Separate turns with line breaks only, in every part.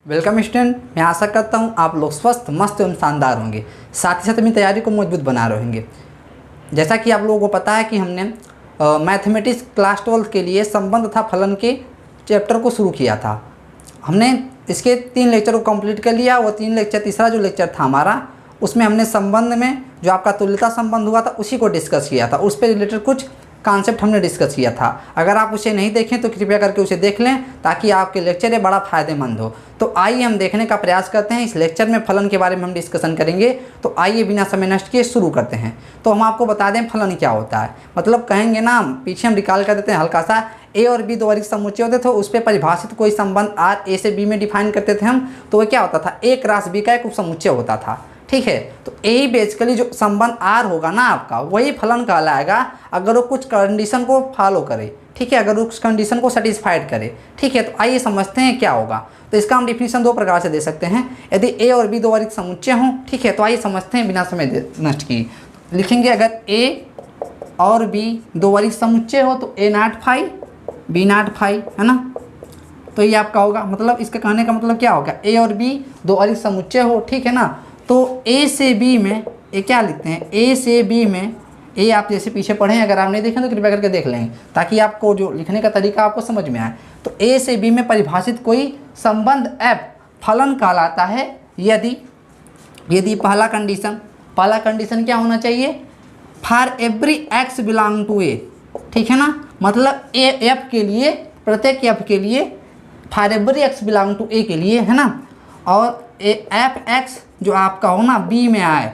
Welcome student, मैं आशा करता हूँ आप लोग स्वस्थ, मस्त एवं शानदार होंगे, साथ ही साथ अपनी तैयारी को मजबूत बना रहेंगे। जैसा कि आप लोगों को पता है कि हमने मैथमेटिक्स क्लास 12 के लिए संबंध तथा फलन के चैप्टर को शुरू किया था। हमने इसके 3 लेक्चर को कंप्लीट कर लिया। वो 3 लेक्चर, तीसरा जो लेक्चर था हमारा, उसमें हमने संबंध में जो आपका तुल्यता संबंध हुआ था उसी को डिस्कस किया था। उस पर रिलेटेड कुछ कॉन्सेप्ट हमने डिस्कस किया था। अगर आप उसे नहीं देखें तो कृपया करके उसे देख लें ताकि आपके लेक्चर ये बड़ा फ़ायदेमंद हो। तो आइए हम देखने का प्रयास करते हैं। इस लेक्चर में फलन के बारे में हम डिस्कसन करेंगे। तो आइए बिना समय नष्ट किए शुरू करते हैं। तो हम आपको बता दें फलन क्या होता है। मतलब कहेंगे ना, पीछे हम रिकॉल कर देते हैं हल्का सा, ए और बी दो वर्ग समुच्चय होते थे, उस पर परिभाषित कोई संबंध आर ए से बी में डिफाइन करते थे हम। तो वह क्या होता था, ए क्रॉस बी का एक उपसमुच्चय होता था। ठीक है, तो यही बेसिकली जो संबंध आर होगा ना आपका, वही फलन कहलाएगा अगर वो कुछ कंडीशन को फॉलो करे। ठीक है, अगर उस कंडीशन को सेटिस्फाइड करे। ठीक है, तो आइए समझते हैं क्या होगा। तो इसका हम डिफिनीशन 2 प्रकार से दे सकते हैं। यदि ए और बी दो वर्ग समुच्चय हों, ठीक है, तो आइए समझते हैं बिना समय नष्ट किए। लिखेंगे अगर ए और बी दो वर्ग समुच्चय हो तो a not phi b not phi, है ना। तो ये आपका होगा, मतलब इसके कहने का मतलब क्या होगा, ए और बी दो वर्ग समुच्चय हो, ठीक है ना। तो ए से बी में ये क्या लिखते हैं, ए से बी में, ए आप जैसे पीछे पढ़ें, अगर आप नहीं देखें तो कृपया करके देख लेंगे ताकि आपको जो लिखने का तरीका आपको समझ में आए। तो ए से बी में परिभाषित कोई संबंध एफ फलन कहलाता है यदि पहला कंडीशन क्या होना चाहिए, for every x belong to a. ठीक है ना, मतलब ए एफ के लिए, प्रत्येक एफ के लिए, for every x belong to a के लिए, है ना। और एफ एक्स जो आपका हो ना बी में आए,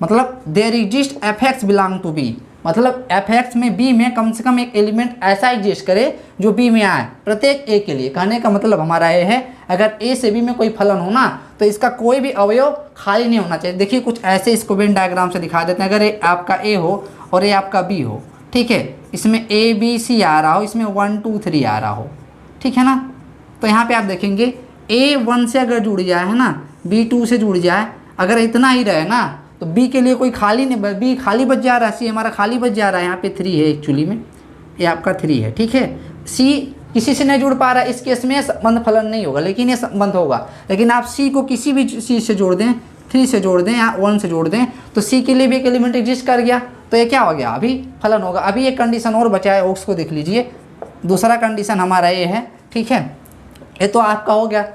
मतलब there exist f x belong to B, मतलब एफ एक्स में बी में कम से कम एक एलिमेंट ऐसा एग्जिस्ट करे जो बी में आए प्रत्येक ए के लिए। कहने का मतलब हमारा ये है, अगर ए से बी में कोई फलन हो ना तो इसका कोई भी अवयव खाली नहीं होना चाहिए। देखिए कुछ ऐसे इसको वेन डायग्राम से दिखा देते हैं। अगर ये आपका ए हो और ये आपका बी हो, ठीक है, इसमें ए बी सी आ रहा हो, इसमें 1 2 3 आ रहा हो, ठीक है ना। तो यहाँ पे आप देखेंगे ए 1 से अगर जुड़ जाए, है ना, बी 2 से जुड़ जाए, अगर इतना ही रहे ना तो बी के लिए कोई खाली नहीं, बी खाली बच जा रहा है, सी हमारा खाली बच जा रहा है। यहाँ पे 3 है एक्चुअली में, ये आपका 3 है, ठीक है। सी किसी से नहीं जुड़ पा रहा है, इस केस में संबंध फलन नहीं होगा, लेकिन ये संबंध होगा। लेकिन आप सी को किसी भी चीज़ से जोड़ दें, 3 से जोड़ दें या 1 से जोड़ दें, तो सी के लिए भी एक एलिमेंट एग्जिस्ट कर गया, तो ये क्या हो गया, अभी फलन होगा। अभी एक कंडीशन और बचा है, उसको देख लीजिए। दूसरा कंडीशन हमारा ये है, ठीक है, ये तो आपका हो गया।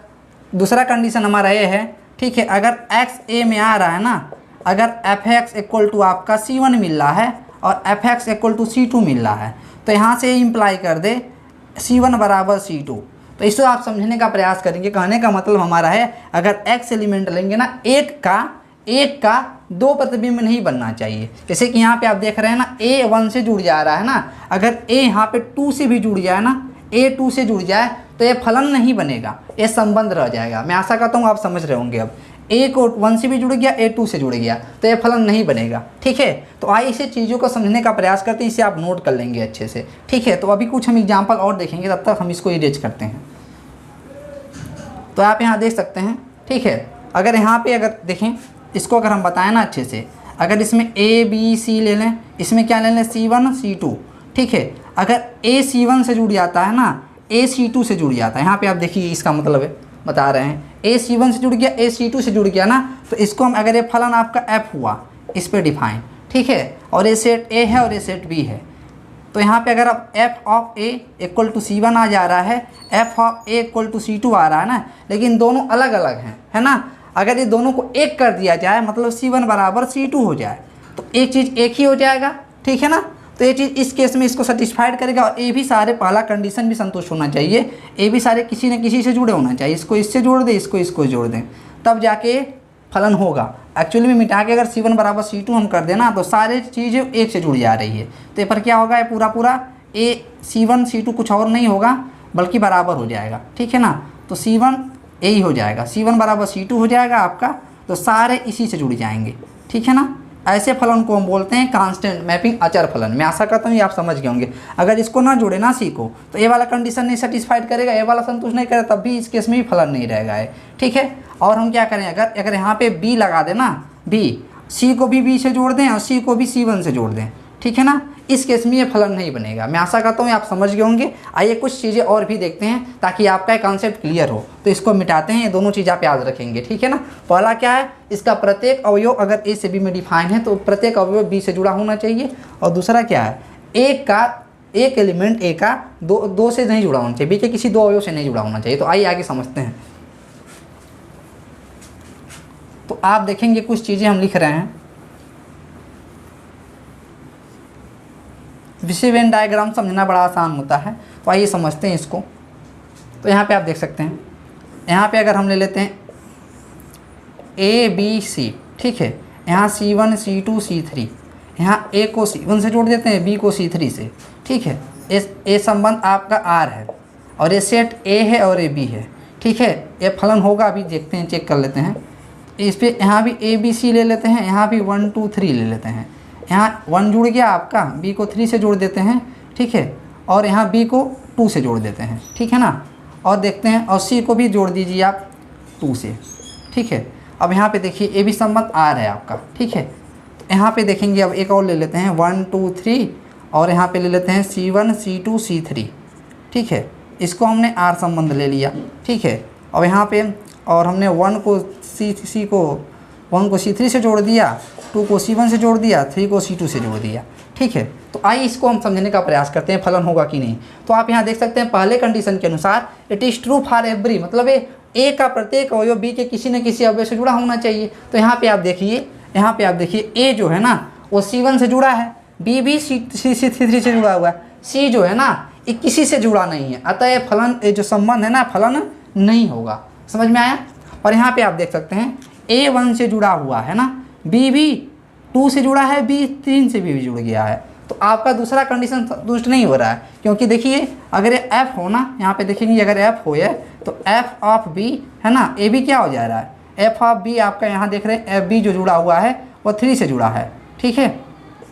दूसरा कंडीशन हमारा ये है, ठीक है, अगर एक्स ए में आ रहा है ना, अगर एफ एक्स इक्वल टू आपका C1 मिल रहा है और f x equal to C2 मिल रहा है, तो यहाँ से इंप्लाई कर दे C1 बराबर C2। तो इसको आप समझने का प्रयास करेंगे। कहने का मतलब हमारा है, अगर x एलिमेंट लेंगे ना, एक का 2 प्रतिबिंब नहीं बनना चाहिए। जैसे कि यहाँ पे आप देख रहे हैं ना, a 1 से जुड़ जा रहा है ना, अगर a यहाँ पे 2 से भी जुड़ जाए ना, a 2 से जुड़ जाए तो ये फलन नहीं बनेगा, ये संबंध रह जाएगा। मैं आशा करता हूँ आप समझ रहे होंगे। अब a को 1 से भी जुड़ गया, a 2 से जुड़ गया, तो ये फलन नहीं बनेगा, ठीक है। तो आइए इसे चीज़ों को समझने का प्रयास करते हैं, इसे आप नोट कर लेंगे अच्छे से, ठीक है। तो अभी कुछ हम एग्जाम्पल और देखेंगे, तब तक हम इसको इरेज करते हैं। तो आप यहाँ देख सकते हैं, ठीक है। अगर यहाँ पे अगर देखें, इसको अगर हम बताएं ना अच्छे से, अगर इसमें a b c ले लें, इसमें क्या ले लें, C1 C2, ठीक है। अगर a C1 से जुड़ जाता है ना, a C2 से जुड़ जाता है, यहाँ पे आप देखिए इसका मतलब है, बता रहे हैं, a C1 से जुड़ गया, a C2 से जुड़ गया ना, तो इसको हम, अगर ये फलन आपका f हुआ, इस पे डिफाइन, ठीक है, और ये सेट a है और ये सेट b है, तो यहाँ पे अगर अब f of a equal to C1 आ जा रहा है, f of a equal to C2 आ रहा है ना, लेकिन दोनों अलग अलग हैं, है ना। अगर ये दोनों को एक कर दिया जाए, मतलब C1 बराबर C2 हो जाए, तो एक चीज़ एक ही हो जाएगा, ठीक है ना। तो ये चीज़ इस केस में इसको सेटिस्फाइड करेगा। और ये भी सारे, पहला कंडीशन भी संतुष्ट होना चाहिए, ये भी सारे किसी न किसी से जुड़े होना चाहिए। इसको इससे जोड़ दें, इसको जोड़ दें, तब जाके फलन होगा। एक्चुअली में मिटा के अगर C1 बराबर C2 हम कर देना, तो सारे चीज़ें एक से जुड़ जा रही है, तो ये पर क्या होगा, ये पूरा ए C1 C2 कुछ और नहीं होगा बल्कि बराबर हो जाएगा, ठीक है ना। तो C1 यही हो जाएगा, C1 बराबर C2 हो जाएगा आपका, तो सारे इसी से जुड़ जाएंगे, ठीक है ना। ऐसे फलन को हम बोलते हैं कांस्टेंट मैपिंग अचर फलन। मैं आशा करता हूँ ये आप समझ गए होंगे। अगर इसको ना जोड़े ना सी को, तो ये वाला कंडीशन नहीं सेटिस्फाइड करेगा, ये वाला संतुष्ट नहीं करेगा, तब भी इस केस में भी फलन नहीं रहेगा है, ठीक है। और हम क्या करें, अगर यहाँ पे b लगा देना, b, c को भी b से जोड़ दें और c को भी C1 से जोड़ दें, ठीक है ना। इस केस में ये फलन नहीं बनेगा। मैं आशा करता हूँ आप समझ गए होंगे। आइए कुछ चीज़ें और भी देखते हैं ताकि आपका कॉन्सेप्ट क्लियर हो। तो इसको मिटाते हैं, ये दोनों चीज़ आप याद रखेंगे, ठीक है ना। पहला क्या है, इसका प्रत्येक अवयव अगर ए से बी में डिफाइन है तो प्रत्येक अवयव बी से जुड़ा होना चाहिए। और दूसरा क्या है, एक एलिमेंट ए का दो से नहीं जुड़ा होना चाहिए, बी के किसी दो अवयव से नहीं जुड़ा होना चाहिए। तो आइए आगे समझते हैं। तो आप देखेंगे कुछ चीज़ें हम लिख रहे हैं। विषय वेन डायग्राम समझना बड़ा आसान होता है, तो आइए समझते हैं इसको। तो यहाँ पे आप देख सकते हैं, यहाँ पे अगर हम ले लेते हैं ए बी सी, ठीक है, यहाँ C1 C2 C3, यहाँ ए को C1 से जोड़ देते हैं, बी को C3 से, ठीक है। ए संबंध आपका R है और ये सेट ए है और ए बी है, ठीक है। ये फलन होगा, अभी देखते हैं, चेक कर लेते हैं। इस पर यहाँ भी ए बी सी ले लेते हैं, यहाँ भी 1 2 3 ले लेते हैं। यहाँ 1 जुड़ गया आपका, बी को 3 से जोड़ देते हैं, ठीक है, और यहाँ बी को 2 से जोड़ देते हैं, ठीक है ना। और देखते हैं, और सी को भी जोड़ दीजिए आप 2 से, ठीक है। अब यहाँ पे देखिए ए बी संबंध R है आपका, ठीक है। तो यहाँ पे देखेंगे, अब एक और ले लेते हैं 1 2 3, और यहाँ पे ले लेते हैं C1 C2 C3, ठीक है। इसको हमने R संबंध ले लिया, ठीक है। अब यहाँ पे और हमने 1 को C3 से जोड़ दिया, 2 को C1 से जोड़ दिया, 3 को C2 से जोड़ दिया, ठीक है। तो आइए इसको हम समझने का प्रयास करते हैं, फलन होगा कि नहीं। तो आप यहाँ देख सकते हैं, पहले कंडीशन के अनुसार it is true for every, मतलब ए का प्रत्येक अवयव बी के किसी न किसी अवयव से जुड़ा होना चाहिए। तो यहाँ पे आप देखिए, ए जो है ना वो C1 से जुड़ा है, बी भी C3 से जुड़ा हुआ है, सी जो है ना ये किसी से जुड़ा नहीं है, अतः ये फलन, ये जो संबंध है ना, फलन नहीं होगा। समझ में आया। और यहाँ पे आप देख सकते हैं A1 से जुड़ा हुआ है ना, बी भी 2 से जुड़ा है, बी 3 से भी जुड़ गया है। तो आपका दूसरा कंडीशन संतुष्ट नहीं हो रहा है, क्योंकि देखिए अगर ये F हो ना, यहाँ पे देखेंगे अगर F हो तो F ऑफ B है ना, ए बी क्या हो जा रहा है, F ऑफ B आपका यहाँ देख रहे हैं, FB जो जुड़ा हुआ है वो 3 से जुड़ा है, ठीक है।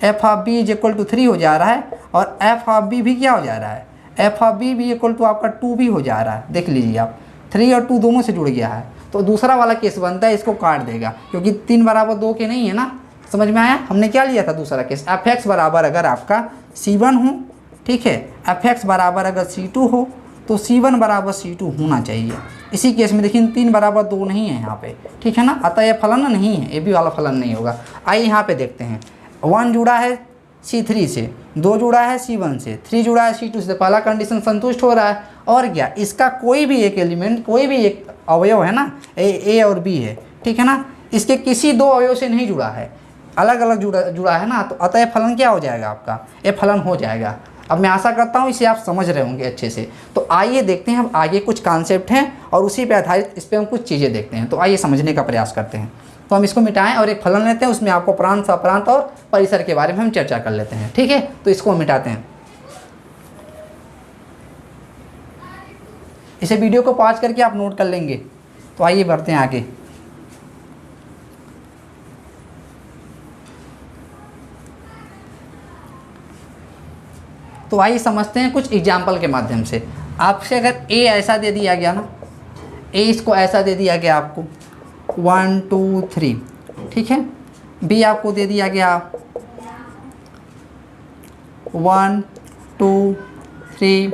F of B is equal to 3 हो जा रहा है, और F ऑफ B भी क्या हो जा रहा है, F ऑफ B भी इक्वल टू आपका 2 भी हो जा रहा है। देख लीजिए आप, 3 और 2 दोनों से जुड़ गया है। तो दूसरा वाला केस बनता है, इसको काट देगा, क्योंकि 3 बराबर 2 के नहीं है ना। समझ में आया। हमने क्या लिया था दूसरा केस, Fx बराबर अगर आपका C1 हो, ठीक है, Fx बराबर अगर C2 हो तो C1 बराबर C2 होना चाहिए। इसी केस में देखिए 3 बराबर 2 नहीं है यहाँ पे, ठीक है ना, अतः यह फलन नहीं है, ये भी वाला फलन नहीं होगा। आइए यहाँ पे देखते हैं, 1 जुड़ा है C3 से, 2 जुड़ा है C1 से, 3 जुड़ा है C2 से, पहला कंडीशन संतुष्ट हो रहा है। और क्या, इसका कोई भी एक एलिमेंट, कोई भी एक अवयव है ना, ए और बी है, ठीक है ना, इसके किसी दो अवयव से नहीं जुड़ा है, अलग अलग जुड़ा है ना, तो अतः फलन क्या हो जाएगा आपका, ये फलन हो जाएगा। अब मैं आशा करता हूँ इसे आप समझ रहे होंगे अच्छे से। तो आइए देखते हैं, अब आगे कुछ कॉन्सेप्ट हैं और उसी पे आधारित इस पर हम कुछ चीज़ें देखते हैं। तो आइए समझने का प्रयास करते हैं। तो हम इसको मिटाएं और एक फलन लेते हैं, उसमें आपको प्रांत, सप्रांत और परिसर के बारे में हम चर्चा कर लेते हैं, ठीक है। तो इसको हम मिटाते हैं, इसे वीडियो को पॉज करके आप नोट कर लेंगे। तो आइए बढ़ते हैं आगे। तो आइए समझते हैं कुछ एग्जाम्पल के माध्यम से। आपसे अगर ए ऐसा दे दिया गया ना, ए इसको ऐसा दे दिया गया आपको 1 2 3, ठीक है। बी आपको दे दिया गया 1 2 3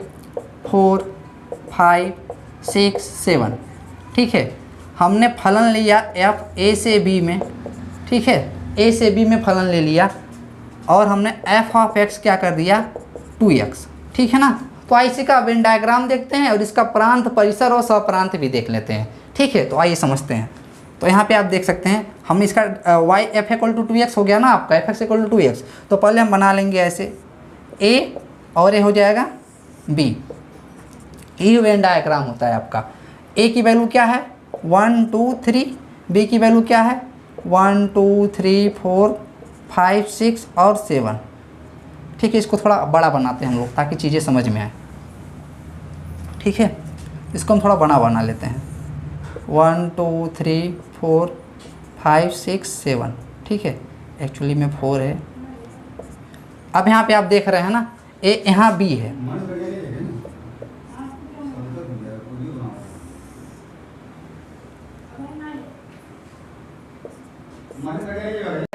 4 5 6 7, ठीक है। हमने फलन लिया एफ ए से बी में, ठीक है, ए से बी में फलन ले लिया, और हमने एफ ऑफ एक्स क्या कर दिया 2x, ठीक है ना। तो आइए का वेन डायग्राम देखते हैं और इसका प्रांत, परिसर और सप्रांत भी देख लेते हैं, ठीक है। तो आइए समझते हैं। तो यहाँ पे आप देख सकते हैं, हम इसका y f equal to 2x हो गया ना आपका, f x equal to 2x। तो पहले हम बना लेंगे ऐसे, a और a हो जाएगा b। ये वेन डायग्राम होता है आपका। a की वैल्यू क्या है 1 2 3, b की वैल्यू क्या है 1 2 3 4 5 6 और 7, ठीक है। इसको थोड़ा बड़ा बनाते हैं हम लोग ताकि चीज़ें समझ में आए, ठीक है। इसको हम थोड़ा बड़ा बना लेते हैं, 1 2 3 4 5 6 7, ठीक है। एक्चुअली में 4 है। अब यहाँ पे आप देख रहे हैं ना, ए यहाँ बी है,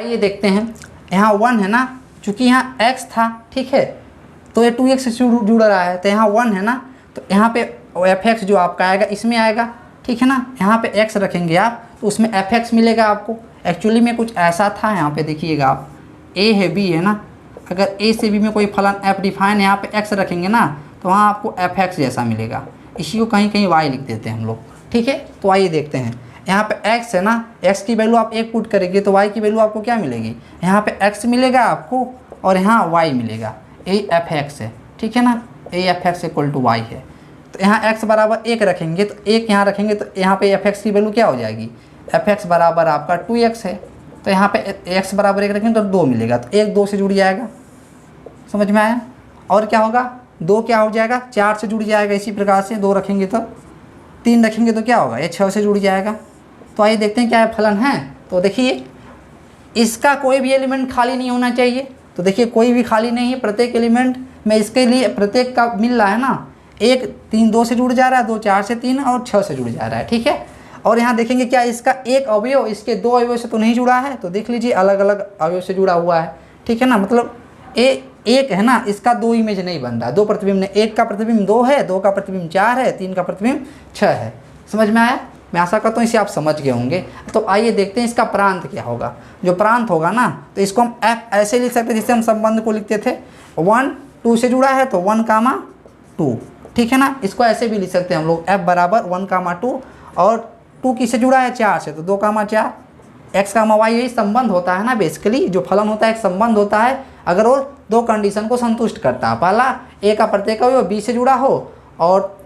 ये देखते हैं यहाँ 1 है ना, चूँकि यहाँ x था, ठीक है, तो ये 2x से जुड़ रहा है, तो यहाँ 1 है ना, तो यहाँ पे fx जो आपका आएगा इसमें आएगा, ठीक है ना। यहाँ पे x रखेंगे आप तो उसमें fx मिलेगा आपको। एक्चुअली में कुछ ऐसा था, यहाँ पे देखिएगा आप, a है b है ना, अगर a से b में कोई फलन f डिफाइन यहाँ पे x रखेंगे ना तो वहाँ आपको fx जैसा मिलेगा। इसी को कहीं कहीं y लिख देते हैं हम लोग, ठीक है। तो आइए देखते हैं, यहाँ पे x है ना, x की वैल्यू आप 1 पुट करेंगे तो y की वैल्यू आपको क्या मिलेगी, यहाँ पे x मिलेगा आपको और यहाँ y मिलेगा, यही fx है, ठीक है ना, यही fx इक्वल टू y है। तो यहाँ x बराबर 1 रखेंगे तो 1 यहाँ रखेंगे तो यहाँ पे fx की वैल्यू क्या हो जाएगी, fx बराबर आपका 2x है, तो यहाँ पे x बराबर 1 रखेंगे तो 2 मिलेगा, तो 1 2 से जुड़ जाएगा, समझ में आया। और क्या होगा, 2 क्या हो जाएगा, 4 से जुड़ जाएगा, इसी प्रकार से 2 रखेंगे तो 3 रखेंगे तो क्या होगा, ये 6 से जुड़ जाएगा। तो आइए देखते हैं क्या फलन है। तो देखिए इसका कोई भी एलिमेंट खाली नहीं होना चाहिए, तो देखिए कोई भी खाली नहीं है, प्रत्येक एलिमेंट में इसके लिए प्रत्येक का मिल रहा है ना, 1 3 2 से जुड़ जा रहा है, 2 4 से 3 और 6 से जुड़ जा रहा है, ठीक है। और यहाँ देखेंगे क्या इसका एक अवयव इसके 2 अवयव से तो नहीं जुड़ा है, तो देख लीजिए अलग अलग अवयव से जुड़ा हुआ है, ठीक है ना। मतलब एक है ना, इसका 2 इमेज नहीं बन रहा, 2 प्रतिबिंब ने, 1 का प्रतिबिंब 2 है, 2 का प्रतिबिंब 4 है, 3 का प्रतिबिंब 6 है। समझ में आया, मैं आशा करता हूँ इसे आप समझ गए होंगे। तो आइए देखते हैं इसका प्रांत क्या होगा। जो प्रांत होगा ना तो इसको हम f ऐसे लिख सकते हैं जैसे हम संबंध को लिखते थे, 1 2 से जुड़ा है तो 1 कामा 2, ठीक है ना। इसको ऐसे भी लिख सकते हैं हम लोग, f बराबर 1 कामा 2, और 2 किससे जुड़ा है, 4 से, तो 2 कामा 4, x कामा y, यही संबंध होता है ना। बेसिकली जो फलन होता है एक संबंध होता है अगर वो 2 कंडीशन को संतुष्ट करता है। पहला a का प्रत्येक अवयव b से जुड़ा हो और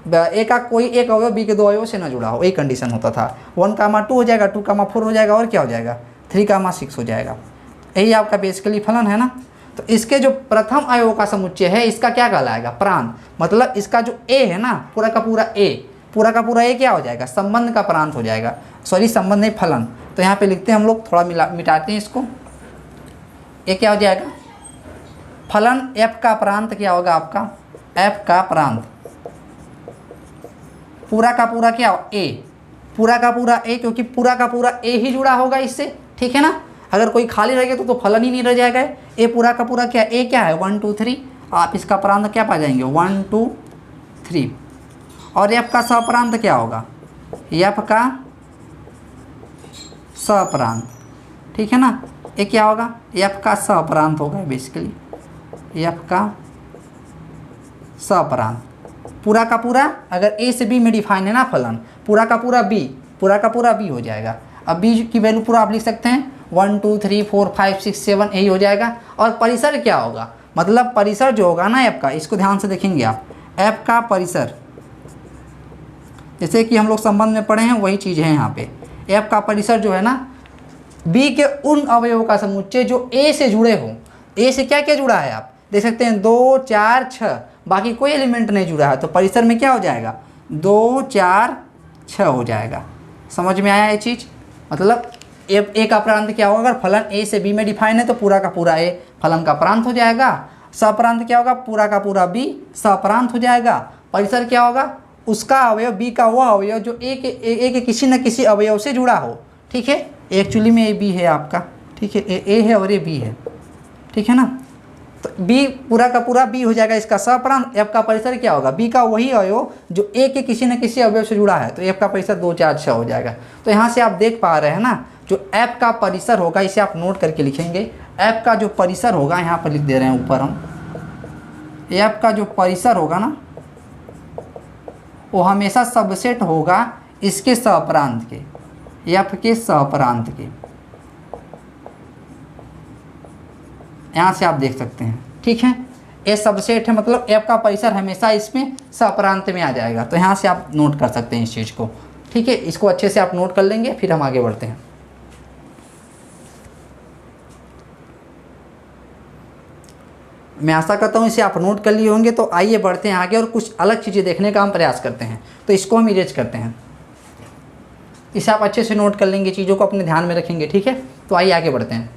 a का कोई एक अवयव b के 2 अवयव से ना जुड़ा हो, एक कंडीशन होता था। 1 कामा 2 हो जाएगा, 2 कामा 4 हो जाएगा, और क्या हो जाएगा, 3 कामा 6 हो जाएगा। यही आपका बेसिकली फलन है ना। तो इसके जो प्रथम अवयव का समुच्चय है इसका क्या कहलाएगा, प्रांत। मतलब इसका जो a है ना, पूरा का पूरा a क्या हो जाएगा, संबंध का प्रांत हो जाएगा, सॉरी संबंध नहीं, फलन। तो यहाँ पे लिखते हैं हम लोग, थोड़ा मिटाते हैं इसको, ये क्या हो जाएगा, फलन f का प्रांत क्या होगा आपका, f का प्रांत पूरा का पूरा क्या हो, a, पूरा का पूरा a, क्योंकि पूरा का पूरा a ही जुड़ा होगा इससे, ठीक है ना। अगर कोई खाली रहेगा तो फलन ही नहीं रह जाएगा। a पूरा का पूरा क्या, a क्या है 1 2 3, आप इसका प्रांत क्या पा जाएंगे 1 2 3। और f का सप्रांत क्या होगा, f का सप्रांत, ठीक है ना। ये क्या होगा, f का सप्रांत होगा बेसिकली, f का सप्रांत। पूरा का पूरा अगर a से b में डिफाइन है ना फलन, पूरा का पूरा b हो जाएगा। अब b की वैल्यू पूरा आप लिख सकते हैं 1 2 3 4 5 6 7, यही हो जाएगा। और परिसर क्या होगा, मतलब परिसर जो होगा ना f का, इसको ध्यान से देखेंगे आप, f का परिसर, जैसे कि हम लोग संबंध में पढ़े हैं वही चीज़ है यहाँ पे। f का परिसर जो है ना, b के उन अवयवों का समुच्चय जो a से जुड़े हो। a से क्या क्या जुड़ा है आप देख सकते हैं, 2 4 6, बाकी कोई एलिमेंट नहीं जुड़ा है, तो परिसर में क्या हो जाएगा 2 4 6 हो जाएगा। समझ में आया ये चीज़, मतलब a का प्रांत क्या होगा, अगर फलन a से b में डिफाइन है तो पूरा का पूरा a फलन का प्रांत हो जाएगा। सप्रांत क्या होगा, पूरा का पूरा b सप्रांत हो जाएगा। परिसर क्या होगा, उसका अवयव b का वह अवयव जो a के किसी न किसी अवयव से जुड़ा हो, ठीक है। एक्चुअली में ये b है आपका, ठीक है, a है और ये b है, ठीक है ना। तो b पूरा का पूरा b हो जाएगा इसका सप्रांत। f का परिसर क्या होगा, b का वही अवयव जो a के किसी न किसी अवयव से जुड़ा है, तो f का परिसर 2 4 6 हो जाएगा। तो यहाँ से आप देख पा रहे हैं ना, जो f का परिसर होगा इसे आप नोट करके लिखेंगे। f का जो परिसर होगा यहाँ पर लिख दे रहे हैं ऊपर हम, f का जो परिसर होगा ना वो हमेशा सबसेट होगा इसके सप्रांत के, f के सप्रांत के। यहाँ से आप देख सकते हैं, ठीक है, ये सबसेट है, मतलब f का परिसर हमेशा इसमें सप्रांत में आ जाएगा। तो यहाँ से आप नोट कर सकते हैं इस चीज़ को, ठीक है। इसको अच्छे से आप नोट कर लेंगे, फिर हम आगे बढ़ते हैं। मैं आशा करता हूँ इसे आप नोट कर लिए होंगे। तो आइए बढ़ते हैं आगे और कुछ अलग चीज़ें देखने का हम प्रयास करते हैं। तो इसको हम इरेज करते हैं, इसे आप अच्छे से नोट कर लेंगे, चीज़ों को अपने ध्यान में रखेंगे, ठीक है। तो आइए आगे बढ़ते हैं।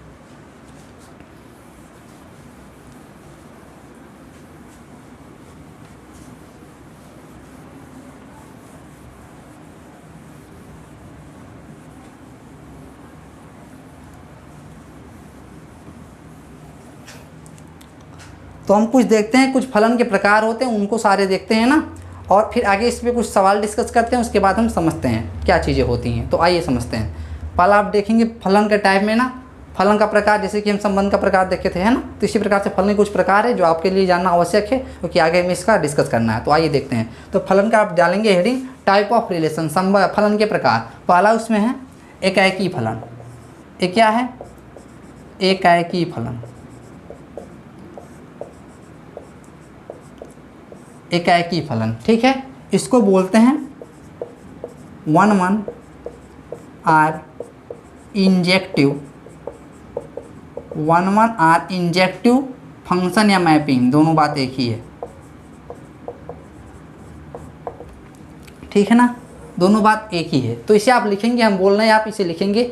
तो हम कुछ देखते हैं, कुछ फलन के प्रकार होते हैं उनको सारे देखते हैं ना, और फिर आगे इस पर कुछ सवाल डिस्कस करते हैं, उसके बाद हम समझते हैं क्या चीज़ें होती हैं। तो आइए समझते हैं। पहला आप देखेंगे फलन के टाइप में ना, फलन का प्रकार, जैसे कि हम संबंध का प्रकार देखे थे, है ना, तो इसी प्रकार से फलन के कुछ प्रकार है जो आपके लिए जानना आवश्यक है, क्योंकि आगे हमें इसका डिस्कस करना है। तो आइए देखते हैं। तो फलन का आप डालेंगे हेडिंग टाइप ऑफ रिलेशन, फलन के प्रकार। पहला उसमें है एकाएकी फलन। ये क्या है? एकाएकी फलन। एकाएकी फलन, ठीक है, इसको बोलते हैं 1 or injective, 1 or injective function या मैपिंग, दोनों बात एक ही है, ठीक है ना, दोनों बात एक ही है। तो इसे आप लिखेंगे, हम बोल रहे हैं आप इसे लिखेंगे,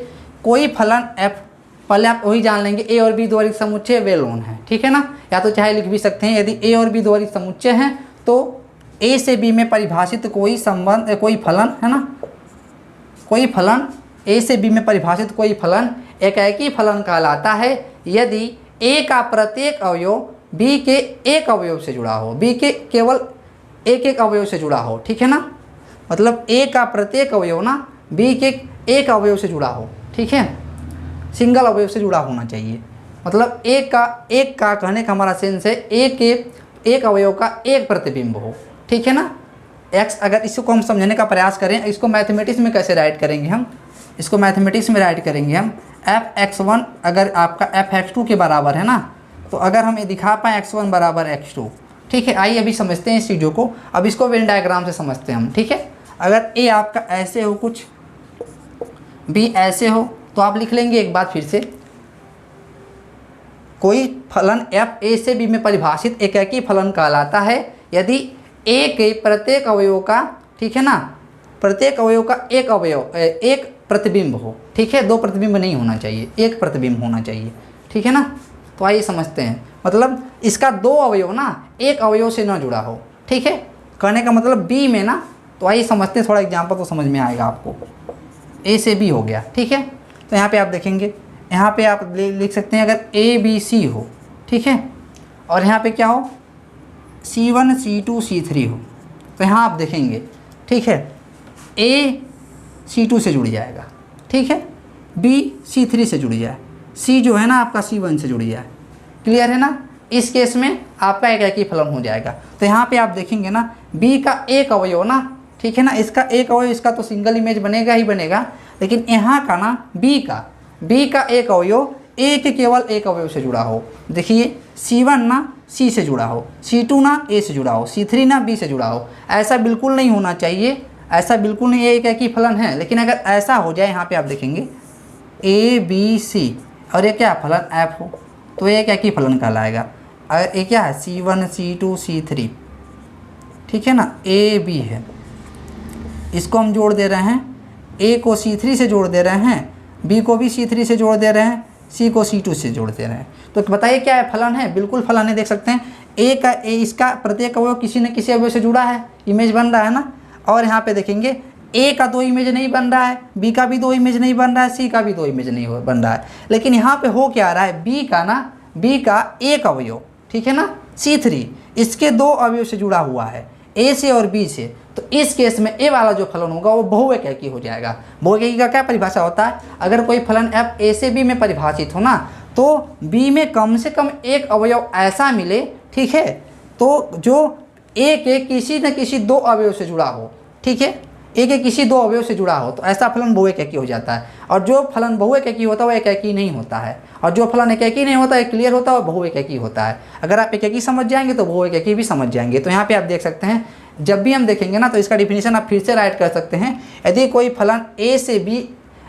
कोई फलन f, पहले आप वही जान लेंगे ए और बी द्वैरिक समुच्चय वे लोन है, ठीक है ना, या तो चाहे लिख भी सकते हैं, यदि ए और बी द्वैरिक समुच्चय हैं तो ए से बी में परिभाषित कोई संबंध, कोई फलन, है ना, कोई फलन, ए से बी में परिभाषित कोई फलन एकाएकी फलन कहलाता है यदि ए का प्रत्येक अवयव बी के एक अवयव से जुड़ा हो, बी के केवल एक अवयव से जुड़ा हो, ठीक है ना, मतलब ए का प्रत्येक अवयव ना बी के एक अवयव से जुड़ा हो, ठीक है, सिंगल अवयव से जुड़ा होना चाहिए। मतलब एक का कहने का हमारा सेंस है ए के एक अवयव का एक प्रतिबिंब हो, ठीक है ना। एक्स, अगर इसको हम समझने का प्रयास करें, इसको मैथमेटिक्स में कैसे राइट करेंगे हम, इसको मैथमेटिक्स में राइट करेंगे हम f(x1) अगर आपका f(x2) के बराबर है ना, तो अगर हम ये दिखा पाएँ x1 बराबर x2, ठीक है। आइए अभी समझते हैं इस चीज़ों को, अब इसको वेन डायग्राम से समझते हैं हम, ठीक है। अगर ए आपका ऐसे हो कुछ, बी ऐसे हो, तो आप लिख लेंगे एक बात फिर से, कोई फलन f ए से बी में परिभाषित एकाएकी फलन कहलाता है यदि ए के प्रत्येक अवयव का, ठीक है ना, प्रत्येक अवयव का एक अवयव एक प्रतिबिंब हो, ठीक है, दो प्रतिबिंब नहीं होना चाहिए, एक प्रतिबिंब होना चाहिए, ठीक है ना। तो आइए समझते हैं, मतलब इसका दो अवयव ना एक अवयव से ना जुड़ा हो, ठीक है, कहने का मतलब बी में ना। तो आइए समझते हैं, थोड़ा एग्जाम्पल तो समझ में आएगा आपको। ए से बी हो गया, ठीक है, तो यहाँ पे आप देखेंगे, यहाँ पे आप लिख सकते हैं अगर ए बी सी हो, ठीक है, और यहाँ पे क्या हो C1 C2 C3 हो, तो यहाँ आप देखेंगे, ठीक है, ए C2 से जुड़ जाएगा, ठीक है, बी C3 से जुड़ जाए, सी जो है ना आपका C1 से जुड़ जाए, क्लियर है ना। इस केस में आपका एकाएकी फलन हो जाएगा। तो यहाँ पे आप देखेंगे ना बी का एक अवयव ना, ठीक है ना, इसका एक अवयव, इसका तो सिंगल इमेज बनेगा ही बनेगा, लेकिन यहाँ का ना बी का एक अवयव ए के केवल एक अवयव से जुड़ा हो। देखिए C1 ना सी से जुड़ा हो, C2 ना ए से जुड़ा हो, C3 ना बी से जुड़ा हो, ऐसा बिल्कुल नहीं होना चाहिए, ऐसा बिल्कुल नहीं, एक ही फलन है। लेकिन अगर ऐसा हो जाए, यहाँ पे आप देखेंगे ए बी सी और ये क्या फलन f हो, तो ये एक ही फलन कहलाएगा। अगर ये क्या है C1 C2 C3, ठीक है ना, ए बी है, इसको हम जोड़ दे रहे हैं, ए को C3 से जोड़ दे रहे हैं, बी को भी C3 से जोड़ दे रहे हैं, सी को C2 से जोड़ दे रहे हैं। तो बताइए क्या है, फलन है, बिल्कुल फलन है। देख सकते हैं इसका प्रत्येक अवयव किसी न किसी अवयव से जुड़ा है, इमेज बन रहा है ना। और यहाँ पे देखेंगे ए का दो इमेज नहीं बन रहा है, बी का भी दो इमेज नहीं बन रहा है, सी का भी दो इमेज नहीं बन रहा है। लेकिन यहाँ पे हो क्या रहा है, बी का एक अवयव, ठीक है ना, C3 इसके दो अवयव से जुड़ा हुआ है, ए से और बी से। तो इस केस में ए वाला जो फलन होगा वो बहुएकाकी हो जाएगा। बहुएकाकी का क्या परिभाषा होता है, अगर कोई फलन f ए से बी में परिभाषित हो ना, तो बी में कम से कम एक अवयव ऐसा मिले, ठीक है, तो जो ए के किसी न किसी दो अवयव से जुड़ा हो, ठीक है, ए के किसी दो अवयव से जुड़ा हो, तो ऐसा फलन बहुएकाकी हो जाता है। और जो फलन बहुएकाकी होता है वो एकाकी नहीं होता है, और जो फलन एकाकी नहीं होता है, क्लियर होता है, वो बहुएकाकी होता है। अगर आप एकाकी समझ जाएंगे तो बहुएकाकी भी समझ जाएंगे। तो यहाँ पे आप देख सकते हैं, जब भी हम देखेंगे ना, तो इसका डिफिनीशन आप फिर से राइट कर सकते हैं। यदि कोई फलन ए से बी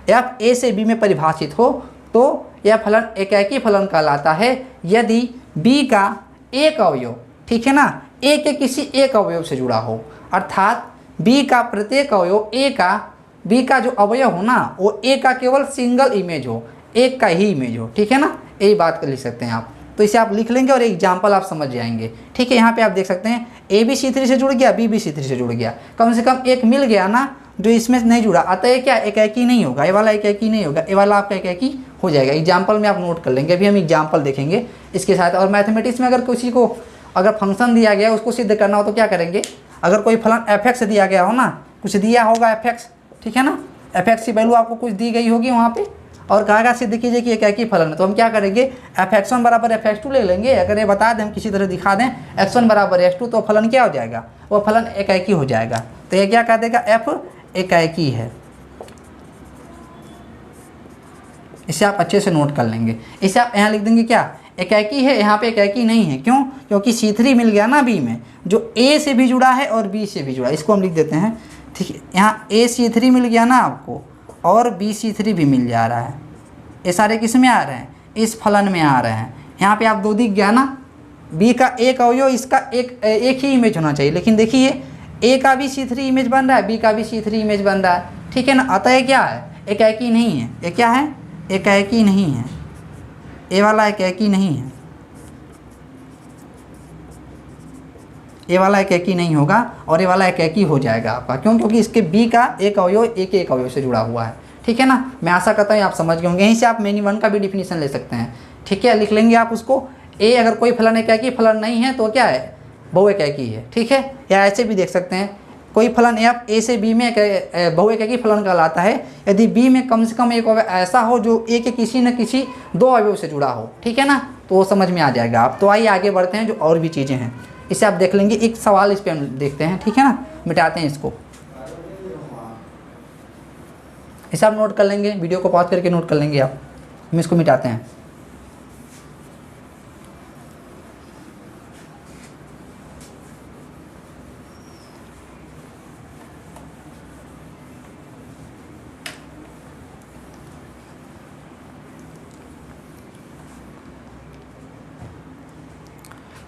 या ए से बी में परिभाषित हो, तो यह फलन एकाकी फलन कहलाता है यदि बी का एक अवयव, ठीक है ना, ए के किसी एक अवयव से जुड़ा हो, अर्थात बी का प्रत्येक अवयव बी का जो अवयव हो ना, वो ए का केवल सिंगल इमेज हो, एक का ही इमेज हो, ठीक है ना, यही बात कर लिख सकते हैं आप। तो इसे आप लिख लेंगे और एग्जाम्पल आप समझ जाएंगे, ठीक है। यहाँ पे आप देख सकते हैं ए बी C3 से जुड़ गया, बी भी C3 से जुड़ गया, कम से कम एक मिल गया ना जो इसमें नहीं जुड़ा, अतः ये क्या एकाकी नहीं होगा, ये वाला एकाकी नहीं होगा, ये वाला आपका एकाकी हो जाएगा। एग्जाम्पल में आप नोट कर लेंगे, अभी हम एग्जाम्पल देखेंगे इसके साथ। और मैथमेटिक्स में अगर किसी को अगर फंक्शन दिया गया उसको सिद्ध करना हो तो क्या करेंगे, अगर कोई फलन एफ दिया गया हो ना, कुछ दिया होगा एफ, ठीक है ना, एफ की वैल्यू आपको कुछ दी गई होगी वहाँ पे, और कहा सिद्ध कीजिए कि एक ही फलन है, तो हम क्या करेंगे, fx1 बराबर fx2 ले लेंगे। अगर ये बता दें, हम किसी तरह दिखा दें x1 बराबर x2, तो फलन क्या हो जाएगा, वो फलन एक ही हो जाएगा। तो ये क्या कह देगा, f एक ही है। इसे आप अच्छे से नोट कर लेंगे। इसे आप यहाँ लिख देंगे क्या, एक ही है, यहाँ पे एक ही नहीं है। क्यों, क्योंकि C3 मिल गया ना B में, जो A से भी जुड़ा है और B से भी जुड़ा है। इसको हम लिख देते हैं, ठीक है। यहाँ AC3 मिल गया ना आपको, और BC3 भी मिल जा रहा है। ये सारे किस में आ रहे हैं, इस फलन में आ रहे हैं। यहाँ पे आप दो दिख गया ना, B का एक अवयव, इसका एक ही इमेज होना चाहिए। लेकिन देखिए A का भी C3 इमेज बन रहा है, B का भी C3 इमेज बन रहा है, ठीक है ना। अतः ये क्या है, एक ही नहीं है। ये क्या है, एक ही नहीं है। ए वाला एक ही नहीं है, ए वाला एक ही नहीं होगा, और ये वाला एक ही हो जाएगा आपका। क्यों, क्योंकि इसके बी का एक अवयव एक अवयव से जुड़ा हुआ है, ठीक है ना। मैं आशा करता हूँ आप समझ गए होंगे। यहीं से आप मेनी वन का भी डिफिनीशन ले सकते हैं, ठीक है। लिख लेंगे आप उसको, ए अगर कोई फलन एक ही फलन नहीं है तो क्या है, बहु एक ही है, ठीक है। या ऐसे भी देख सकते हैं, कोई फलन एफ ए से बी में बहु एक ही फलन कहलाता है यदि बी में कम से कम एक अवयव ऐसा हो जो ए के किसी न किसी दो अवयव से जुड़ा हो, ठीक है ना। तो वो समझ में आ जाएगा आप। तो आइए आगे बढ़ते हैं, जो और भी चीज़ें हैं इसे आप देख लेंगे। एक सवाल इस पर हम देखते हैं, ठीक है ना। मिटाते हैं इसको, इसे आप नोट कर लेंगे, वीडियो को पॉज करके नोट कर लेंगे आप। हम इसको मिटाते हैं।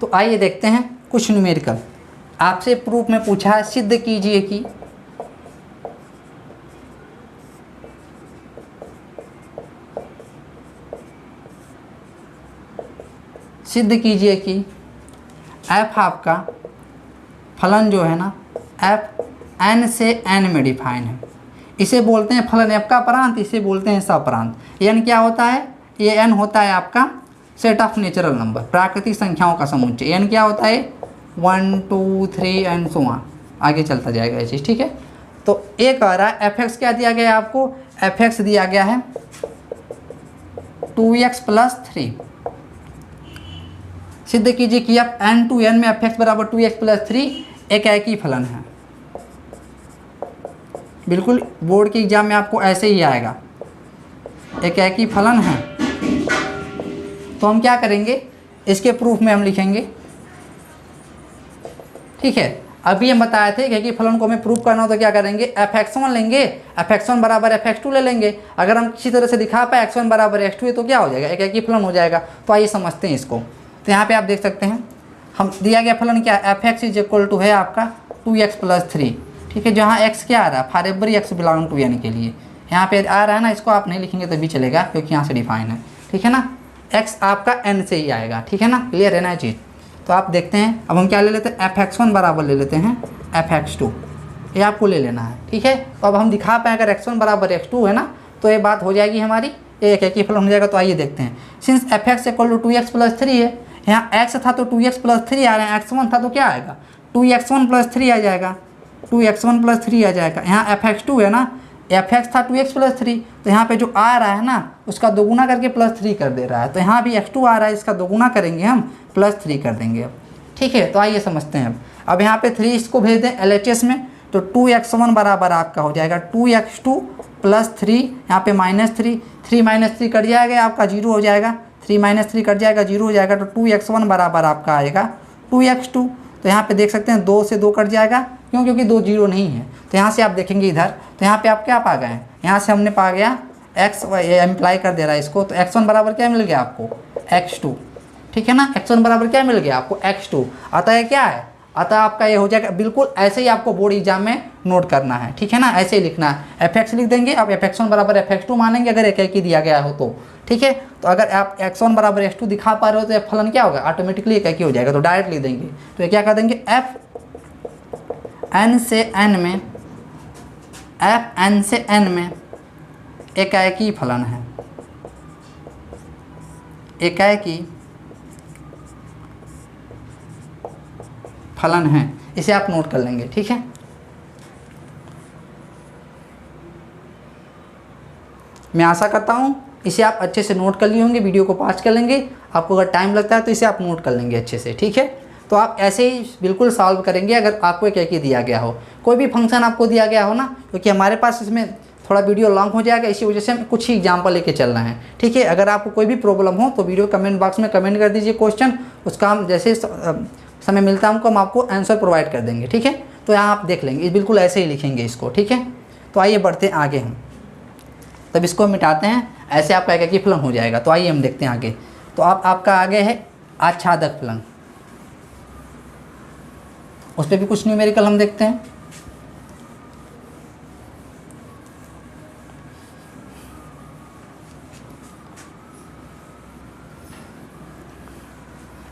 तो आइए देखते हैं कुछ न्यूमेरिकल। आपसे प्रूफ में पूछा है, सिद्ध कीजिए कि f आपका फलन जो है ना, f n से n में डिफाइन है। इसे बोलते हैं फलन f का प्रांत, इसे बोलते हैं सप्रांत। n क्या होता है, ये n होता है आपका सेट ऑफ नेचुरल नंबर, प्राकृतिक संख्याओं का समुच्चय। n क्या होता है, 1 2 3 एंड सो ऑन, आगे चलता जाएगा ये चीज़, ठीक है। तो ये कह रहा है f(x) क्या दिया गया है आपको, f(x) दिया गया है 2x + 3। सिद्ध कीजिए कि आप n to n में f(x) बराबर 2x + 3 एक ही फलन है। बिल्कुल बोर्ड के एग्जाम में आपको ऐसे ही आएगा, एक ही फलन है। तो हम क्या करेंगे, इसके प्रूफ में हम लिखेंगे, ठीक है। अभी हम बताए थे कि फलन को हमें प्रूफ करना हो तो क्या करेंगे, f(x1) लेंगे, f(x1) बराबर f(x2) ले लेंगे। अगर हम किसी तरह से दिखा पाए x1 बराबर x2 है तो क्या हो जाएगा, एक ही फलन हो जाएगा। तो आइए समझते हैं इसको। तो यहाँ पे आप देख सकते हैं, हम दिया गया फलन क्या है, f(x) = है आपका 2x + 3, ठीक है। जहाँ x क्या आ रहा है, for every x belong to n के लिए यहाँ पे आ रहा है ना, इसको आप नहीं लिखेंगे तो भी चलेगा क्योंकि यहाँ से डिफाइन है, ठीक है ना। x आपका n से ही आएगा, ठीक है ना, क्लियर है ना चीज़। तो आप देखते हैं, अब हम क्या ले लेते हैं, f(x1) बराबर ले लेते हैं f(x2), ये आपको ले लेना है, ठीक है। तो अब हम दिखा पाए अगर x1 बराबर x2 है ना, तो ये बात हो जाएगी हमारी, एक ही फलन हो जाएगा। तो आइए देखते हैं, सिंस f(x) = 2x + 3 है, यहाँ x था तो 2x + 3 आ रहे हैं, x1 था तो क्या आएगा, 2x1 + 3 आ जाएगा, 2x1 + 3 आ जाएगा। यहाँ f(x2) है ना, f(x) था 2x + 3, तो यहाँ पे जो आ रहा है ना उसका दोगुना करके +3 कर दे रहा है। तो यहाँ भी x2 आ रहा है, इसका दोगुना करेंगे हम, +3 कर देंगे अब, ठीक है। तो आइए समझते हैं अब यहाँ पे 3 इसको भेज दें LHS में, तो 2x1 बराबर आपका हो जाएगा 2x2 + 3, यहाँ पे -3, 3 - 3 कट जाएगा, आपका 0 हो जाएगा, 3 - 3 कट जाएगा, 0 हो जाएगा। तो 2x1 बराबर आपका आएगा 2x2। तो यहाँ पे देख सकते हैं 2 से 2 कट जाएगा, क्यों, क्योंकि 2 0 नहीं है। तो यहाँ से आप देखेंगे इधर, तो यहाँ पे आप क्या पा गए, यहाँ से हमने पा गया x, इम्प्लाई कर दे रहा है इसको। तो x1 बराबर क्या मिल गया आपको, x2, ठीक है ना। x1 बराबर क्या मिल गया आपको, x2। अतः ये क्या है, अतः आपका ये हो जाएगा। बिल्कुल ऐसे ही आपको बोर्ड एग्जाम में नोट करना है, ठीक है ना, ऐसे ही लिखना है। f(x) लिख देंगे, आप f(x1) बराबर f(x2) मानेंगे अगर एक ही दिया गया हो तो, ठीक है। तो अगर आप x1 बराबर x2 दिखा पा रहे हो तो फलन क्या होगा, ऑटोमेटिकली एक ही हो जाएगा। तो डायरेक्ट लिख देंगे, तो ये क्या कर देंगे, f n से n में, f n से n में एक ही फलन है, एकाएकी फलन है, इसे आप नोट कर लेंगे। ठीक है, मैं आशा करता हूँ इसे आप अच्छे से नोट कर लिए होंगे, वीडियो को पॉज कर लेंगे। आपको अगर टाइम लगता है तो इसे आप नोट कर लेंगे अच्छे से। ठीक है, तो आप ऐसे ही बिल्कुल सॉल्व करेंगे अगर आपको एक दिया गया हो, कोई भी फंक्शन आपको दिया गया हो ना, क्योंकि हमारे पास इसमें थोड़ा वीडियो लॉन्ग हो जाएगा, इसी वजह से हम कुछ ही एग्जाम्पल लेके चल रहे हैं। ठीक है, अगर आपको कोई भी प्रॉब्लम हो तो वीडियो कमेंट बॉक्स में कमेंट कर दीजिए क्वेश्चन, उसका हम जैसे समय मिलता है हमको हम आपको आंसर प्रोवाइड कर देंगे। ठीक है, तो यहाँ आप देख लेंगे, बिल्कुल ऐसे ही लिखेंगे इसको। ठीक है, तो आइए बढ़ते हैं आगे हम, तब इसको मिटाते हैं, ऐसे आपका एकाकी फलन हो जाएगा। तो आइए हम देखते हैं आगे। तो आपका आगे है आच्छादक फलन, उस पर भी कुछ न्यूमेरिकल हम देखते हैं।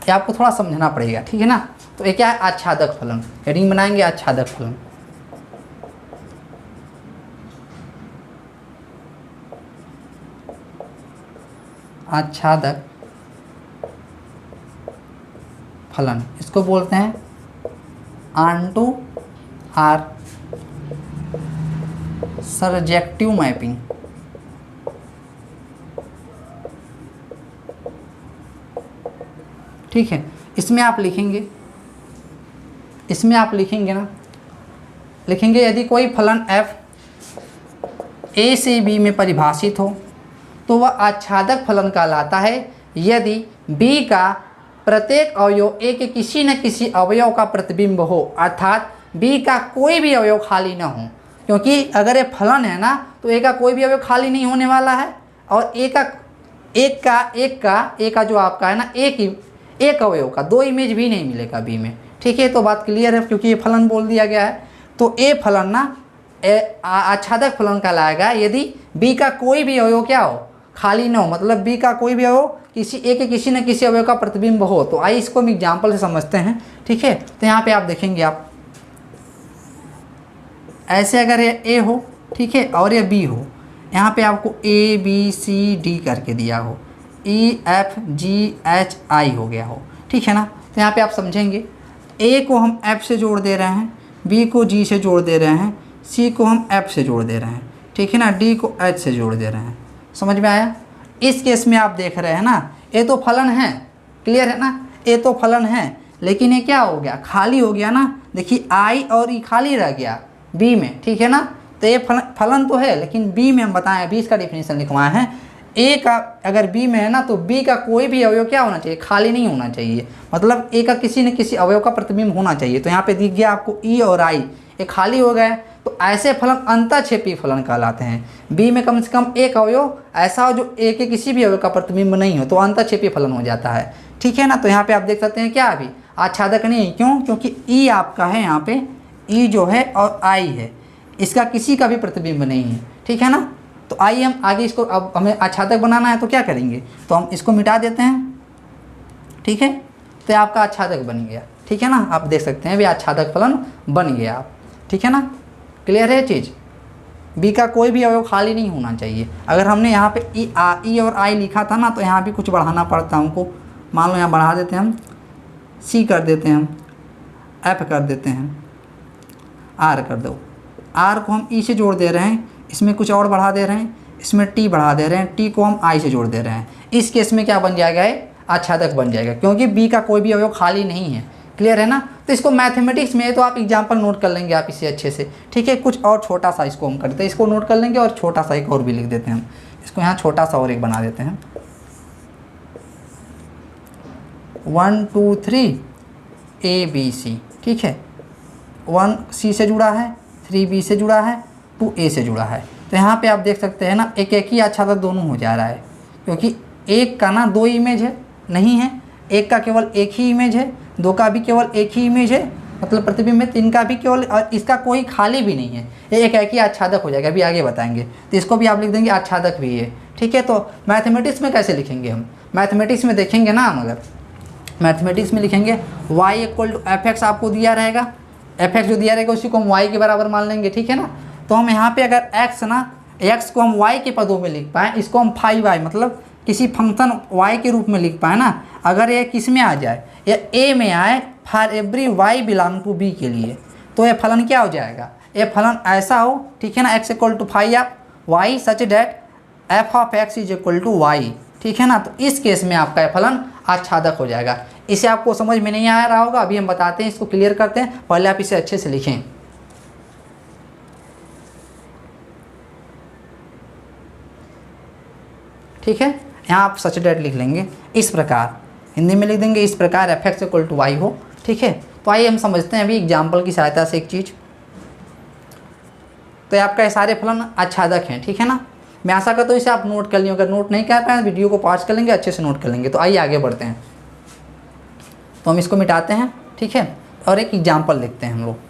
ये आपको थोड़ा समझना पड़ेगा। ठीक है ना, तो ये क्या है, आच्छादक फलन। हेडिंग बनाएंगे आच्छादक फलन। आच्छादक फलन, इसको बोलते हैं ऑनटू आर सरजेक्टिव मैपिंग। ठीक है, इसमें आप लिखेंगे ना, लिखेंगे यदि कोई फलन f a से b में परिभाषित हो तो वह आच्छादक फलन कहलाता है यदि b का प्रत्येक अवयव a के किसी न किसी अवयव का प्रतिबिंब हो, अर्थात b का कोई भी अवयव खाली न हो। क्योंकि अगर ये फलन है ना तो a का कोई भी अवयव खाली नहीं होने वाला है, और a का जो आपका है ना एक अवयव का दो इमेज भी नहीं मिलेगा b में। ठीक है, तो बात क्लियर है, क्योंकि ये फलन बोल दिया गया है। तो ए फलन ना आच्छादक फलन कहलाएगा यदि b का कोई भी अवयव क्या हो, खाली ना हो, मतलब b का कोई भी अवयव किसी a के किसी न किसी अवयव का प्रतिबिंब हो। तो आइए इसको हम एग्जाम्पल से समझते हैं। ठीक है, तो यहाँ पे आप देखेंगे, आप ऐसे अगर ये a हो, ठीक है, और ये b हो, यहाँ पे आपको a b c d करके दिया हो, e f g h i हो गया हो। ठीक है ना, तो यहाँ पे आप समझेंगे a को हम f से जोड़ दे रहे हैं, b को g से जोड़ दे रहे हैं, c को हम f से जोड़ दे रहे हैं। ठीक है ना, d को h से जोड़ दे रहे हैं। समझ में आया? इस केस में आप देख रहे हैं ना, ये तो फलन है, क्लियर है ना, ये तो फलन है, लेकिन ये क्या हो गया, खाली हो गया ना। देखिए i और e खाली रह गया b में। ठीक है ना, तो ये फलन तो है, लेकिन b में हम बताएं, b इसका डिफिनीशन लिखवाए हैं, a का अगर b में है ना तो b का कोई भी अवयव क्या होना चाहिए, खाली नहीं होना चाहिए, मतलब a का किसी न किसी अवयव का प्रतिबिंब होना चाहिए। तो यहाँ पे दिख गया आपको e और i, ये खाली हो गए, तो ऐसे फलन अंतःक्षेपी फलन कहलाते हैं। b में कम से कम एक अवयव ऐसा हो जो a के किसी भी अवयव का प्रतिबिंब नहीं हो, तो अंतःक्षेपी फलन हो जाता है। ठीक है ना, तो यहाँ पे आप देख सकते हैं क्या अभी आच्छादक नहीं, क्यों, क्योंकि e आपका है, यहाँ पे e जो है और i है, इसका किसी का भी प्रतिबिंब नहीं है। ठीक है ना, तो आइए हम आगे इसको, अब हमें आच्छादक बनाना है तो क्या करेंगे, तो हम इसको मिटा देते हैं। ठीक है, तो आपका आच्छादक बन गया। ठीक है ना, आप देख सकते हैं भी आच्छादक फलन बन गया आप। ठीक है ना, क्लियर है चीज़, b का कोई भी अवयव खाली नहीं होना चाहिए। अगर हमने यहाँ पे e और i लिखा था ना, तो यहाँ भी कुछ बढ़ाना पड़ता हमको। मान लो यहाँ बढ़ा देते हैं हम, c कर देते हैं हम, f कर देते हैं, r कर दो, r को हम e से जोड़ दे रहे हैं, इसमें कुछ और बढ़ा दे रहे हैं, इसमें t बढ़ा दे रहे हैं, t को हम i से जोड़ दे रहे हैं। इस केस में क्या बन जाएगा, ये आच्छादक बन जाएगा, क्योंकि b का कोई भी अवयव खाली नहीं है। क्लियर है ना, तो इसको मैथमेटिक्स में तो आप एग्जाम्पल नोट कर लेंगे आप इसे अच्छे से। ठीक है, कुछ और छोटा सा इसको हम करते हैं, इसको नोट कर लेंगे, और छोटा सा एक और भी लिख देते हैं हम, इसको यहाँ छोटा सा और एक बना देते हैं। 1 2 3 a b c। ठीक है, 1 c से जुड़ा है, 3 b से जुड़ा है, 2 a से जुड़ा है। तो यहाँ पे आप देख सकते हैं ना, एक ही आच्छादक दोनों हो जा रहा है, क्योंकि एक का ना दो इमेज है नहीं है, एक का केवल एक ही इमेज है, दो का भी केवल एक ही इमेज है, मतलब प्रतिबिंब में 3 का भी केवल, और इसका कोई खाली भी नहीं है, ये एक ही आच्छादक हो जाएगा। अभी आगे बताएंगे, तो इसको भी आप लिख देंगे आच्छादक भी है। ठीक है, तो मैथमेटिक्स में कैसे लिखेंगे हम, मैथमेटिक्स में देखेंगे ना हम, अगर मैथमेटिक्स में लिखेंगे y = f(x) आपको दिया रहेगा, f(x) जो दिया रहेगा उसी को हम y के बराबर मान लेंगे। ठीक है ना, तो हम यहाँ पे अगर x ना, x को हम y के पदों में लिख पाएँ, इसको हम 5y मतलब किसी फंक्शन y के रूप में लिख पाए ना, अगर ये किस में आ जाए, या a में आए for every y belong to b के लिए, तो ये फलन क्या हो जाएगा, ये फलन ऐसा हो, ठीक है ना, x equal to five of y such that f of x is equal to y, ठीक है ना। तो इस केस में आपका ये फलन आच्छादक हो जाएगा। इसे आपको समझ में नहीं आ रहा होगा, अभी हम बताते हैं, इसको क्लियर करते हैं, पहले आप इसे अच्छे से लिखें। ठीक है, यहाँ आप सच डेट लिख लेंगे इस प्रकार, हिंदी में लिख देंगे इस प्रकार f x equal to y हो। ठीक है, तो आइए हम समझते हैं अभी एग्जाम्पल की सहायता से एक चीज़। तो आपका ये सारे फलन आच्छादक हैं, ठीक है ना। मैं आशा करता हूँ इसे आप नोट कर लिए, अगर नोट नहीं कर पाए वीडियो को पॉज कर लेंगे, अच्छे से नोट कर लेंगे। तो आइए आगे बढ़ते हैं। तो हम इसको मिटाते हैं, ठीक है, और एक एग्जाम्पल लिखते हैं हम लोग।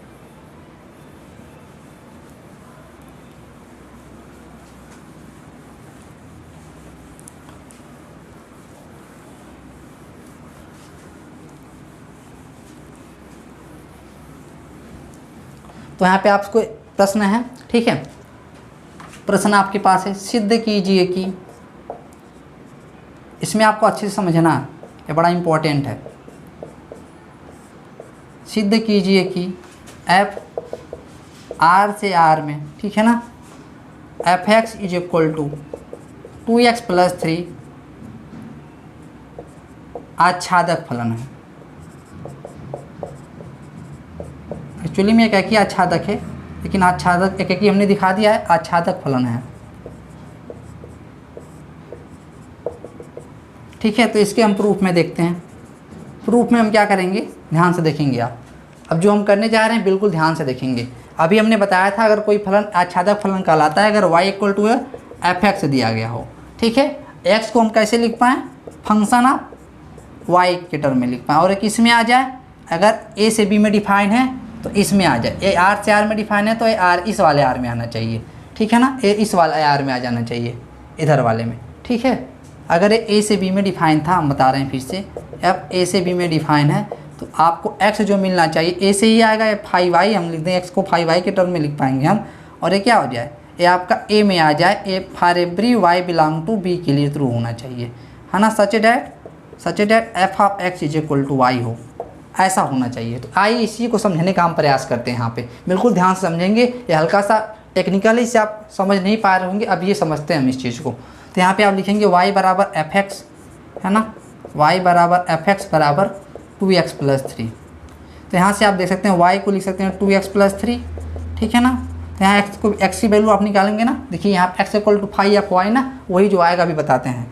तो यहाँ पे आपको प्रश्न है, ठीक है, प्रश्न आपके पास है, सिद्ध कीजिए कि, इसमें आपको अच्छे से समझना है, ये बड़ा इम्पोर्टेंट है। सिद्ध कीजिए कि एफ आर से आर में, ठीक है ना, f x is equal to 2x + 3 आच्छादक फलन है। एक्चुअली में एक ही आच्छादक है, लेकिन आच्छादक एक ही हमने दिखा दिया है, आच्छादक फलन है। ठीक है, तो इसके हम प्रूफ में देखते हैं। प्रूफ में हम क्या करेंगे, ध्यान से देखेंगे आप। अब जो हम करने जा रहे हैं बिल्कुल ध्यान से देखेंगे। अभी हमने बताया था अगर कोई फलन आच्छादक फलन कहलाता है अगर y equal to f x दिया गया हो। ठीक है, x को हम कैसे लिख पाएँ, फंक्शन ऑफ y के टर्म में लिख पाएँ, और एक इसमें आ जाए, अगर a से b में डिफाइन है तो इसमें आ जाए, ए आर से आर में डिफाइन है तो ए आर इस वाले आर में आना चाहिए। ठीक है ना, ए इस वाले आर में आ जाना चाहिए, इधर वाले में। ठीक है, अगर ए से बी में डिफाइन था, हम बता रहे हैं फिर से, एफ ए से बी में डिफाइन है तो आपको एक्स जो मिलना चाहिए ए से ही आएगा, ये 5y हम लिख दें, एक्स को 5y के टर्म में लिख पाएंगे हम, और ये क्या हो जाए, ये आपका ए में आ जाए, A for every y belong to B के लिए ट्रू होना चाहिए, है ना, such that f of x is equal to y हो, ऐसा होना चाहिए। तो आइए इसी को समझने का हम प्रयास करते हैं। यहाँ पे बिल्कुल ध्यान से समझेंगे, ये हल्का सा टेक्निकली से आप समझ नहीं पा रहे होंगे, अब ये समझते हैं हम इस चीज़ को। तो यहाँ पे आप लिखेंगे y बराबर एफ एक्स, है ना, y बराबर एफ एक्स बराबर 2x + 3। तो यहाँ से आप देख सकते हैं y को लिख सकते हैं 2x + 3, ठीक है ना। तो यहाँ x की वैल्यू आप निकालेंगे ना, देखिए यहाँ x इक्वल टू 5 या y ना, वही जो आएगा अभी बताते हैं।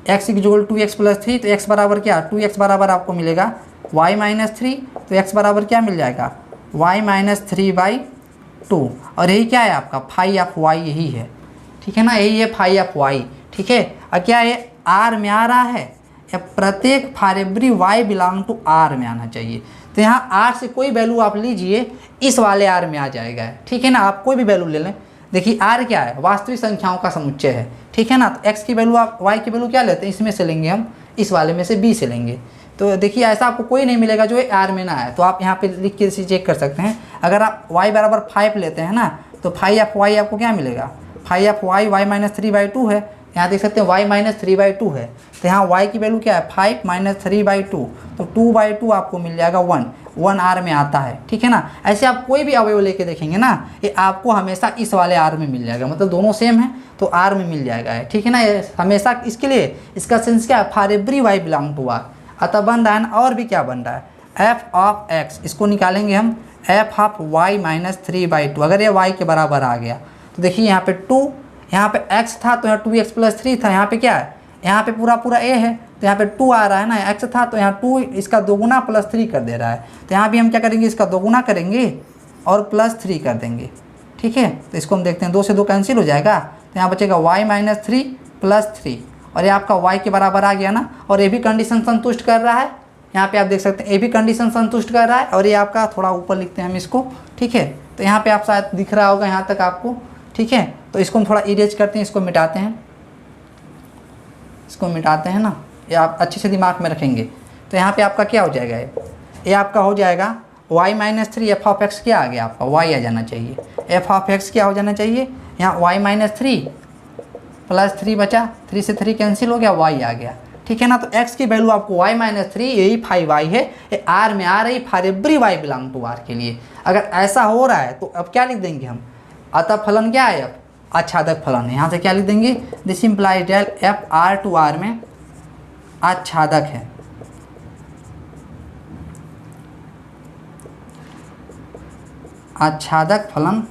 x इक्वल 2x + 3, तो x बराबर क्या, 2x बराबर आपको मिलेगा y - 3, तो x बराबर क्या मिल जाएगा, y - 3/2, और यही क्या है आपका फाई ऑफ y, यही है, ठीक है ना, यही है फाई ऑफ y। ठीक है, और क्या ये r में आ रहा है, या प्रत्येक for every y belong to r में आना चाहिए। तो यहाँ r से कोई वैल्यू आप लीजिए, इस वाले r में आ जाएगा, ठीक है ना, आप कोई भी वैल्यू ले लें। देखिए r क्या है, वास्तविक संख्याओं का समुच्चय है, ठीक है ना। तो x की वैल्यू आप y की वैल्यू क्या लेते हैं, इसमें से लेंगे हम, इस वाले में से b से लेंगे। तो देखिए ऐसा आपको कोई नहीं मिलेगा जो r में ना है, तो आप यहाँ पे लिख के इसे चेक कर सकते हैं। अगर आप y बराबर 5 लेते हैं ना, तो फाई ऑफ y आपको क्या मिलेगा, फाई ऑफ y y - 3/2 है, यहाँ देख सकते हैं y - 3/2 है, तो यहाँ y की वैल्यू क्या है 5 - 3/2, तो 2/2 आपको मिल जाएगा 1 r में आता है, ठीक है ना। ऐसे आप कोई भी अवयव लेके देखेंगे ना, ये आपको हमेशा इस वाले r में मिल जाएगा, मतलब दोनों सेम है तो r में मिल जाएगा, ठीक है ना। ये हमेशा इसके लिए इसका सेंस क्या है, for every y belong to r, अतः बन रहा है ना, और भी क्या बन रहा है, f ऑफ x, इसको निकालेंगे हम f ऑफ y - 3/2, अगर ये y के बराबर आ गया तो देखिए यहाँ पे 2, यहाँ पे x था तो यहाँ 2x + 3 था, यहाँ पे क्या है, यहाँ पे पूरा a है तो यहाँ पे 2 आ रहा है ना, x था तो यहाँ 2 इसका दोगुना +3 कर दे रहा है, तो यहाँ भी हम क्या करेंगे, इसका दोगुना करेंगे और +3 कर देंगे, ठीक है। तो इसको हम देखते हैं, 2 से 2 कैंसिल हो जाएगा, तो यहाँ बचेगा y - 3 + 3, और ये आपका y के बराबर आ गया ना, और ये भी कंडीशन संतुष्ट कर रहा है, यहाँ पे आप देख सकते हैं ये भी कंडीशन संतुष्ट कर रहा है, और ये आपका थोड़ा ऊपर लिखते हैं हम इसको, ठीक है। तो यहाँ पे आप शायद दिख रहा होगा यहाँ तक आपको, ठीक है। तो इसको हम थोड़ा इरेज करते हैं, इसको मिटाते हैं, इसको मिटाते हैं ना, ये आप अच्छे से दिमाग में रखेंगे। तो यहाँ पे आपका क्या हो जाएगा, ये आपका हो जाएगा y - 3 f ऑफ x, क्या आ गया आपका y आ जाना चाहिए, f ऑफ x क्या हो जाना चाहिए, यहाँ y - 3 प्लस 3 बचा, 3 से 3 कैंसिल हो गया, y आ गया। ठीक है ना। तो x की वैल्यू आपको y माइनस 3, यही 5y है, ये r में आ रही for every y belong to r के लिए। अगर ऐसा हो रहा है तो अब क्या लिख देंगे हम, अतः फलन क्या है, अब आच्छादक फलन है। यहाँ से क्या लिख देंगे, this implies that f R to R में आच्छादक है। आच्छादक फलन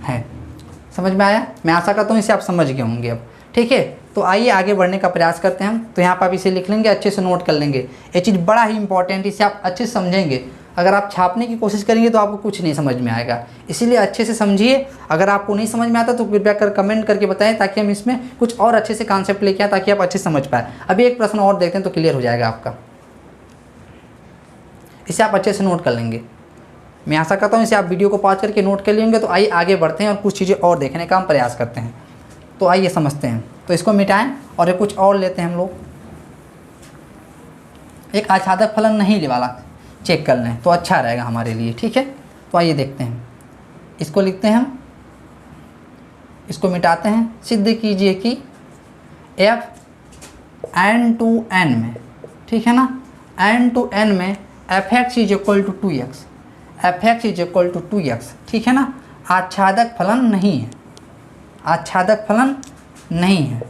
है। समझ में आया? मैं आशा करता हूँ इसे आप समझ गए होंगे अब। ठीक है, तो आइए आगे बढ़ने का प्रयास करते हैं हम। तो यहाँ पर आप इसे लिख लेंगे, अच्छे से नोट कर लेंगे। ये चीज़ बड़ा ही इंपॉर्टेंट, इसे आप अच्छे से समझेंगे। अगर आप छापने की कोशिश करेंगे तो आपको कुछ नहीं समझ में आएगा, इसीलिए अच्छे से समझिए। अगर आपको नहीं समझ में आता तो कृपया कर कमेंट करके बताएं, ताकि हम इसमें कुछ और अच्छे से कॉन्सेप्ट लेके आए, ताकि आप अच्छे से समझ पाए। अभी एक प्रश्न और देखते हैं तो क्लियर हो जाएगा आपका, इसे आप अच्छे से नोट कर लेंगे। मैं आशा करता हूँ इसे आप वीडियो को पॉज करके नोट कर लेंगे। तो आइए आगे बढ़ते हैं और कुछ चीज़ें और देखने का हम प्रयास करते हैं। तो आइए समझते हैं। तो इसको मिटाएं और ये कुछ और लेते हैं हम लोग। एक आच्छादक फलन नहीं वाला चेक कर लें तो अच्छा रहेगा हमारे लिए। ठीक है, तो आइए देखते हैं। इसको लिखते हैं हम, इसको मिटाते हैं। सिद्ध कीजिए कि f n टू n में, ठीक है ना, n टू n में f(x) is equal to 2x, f(x) is equal to 2x, ठीक है ना, आच्छादक फलन नहीं है। आच्छादक फलन नहीं है,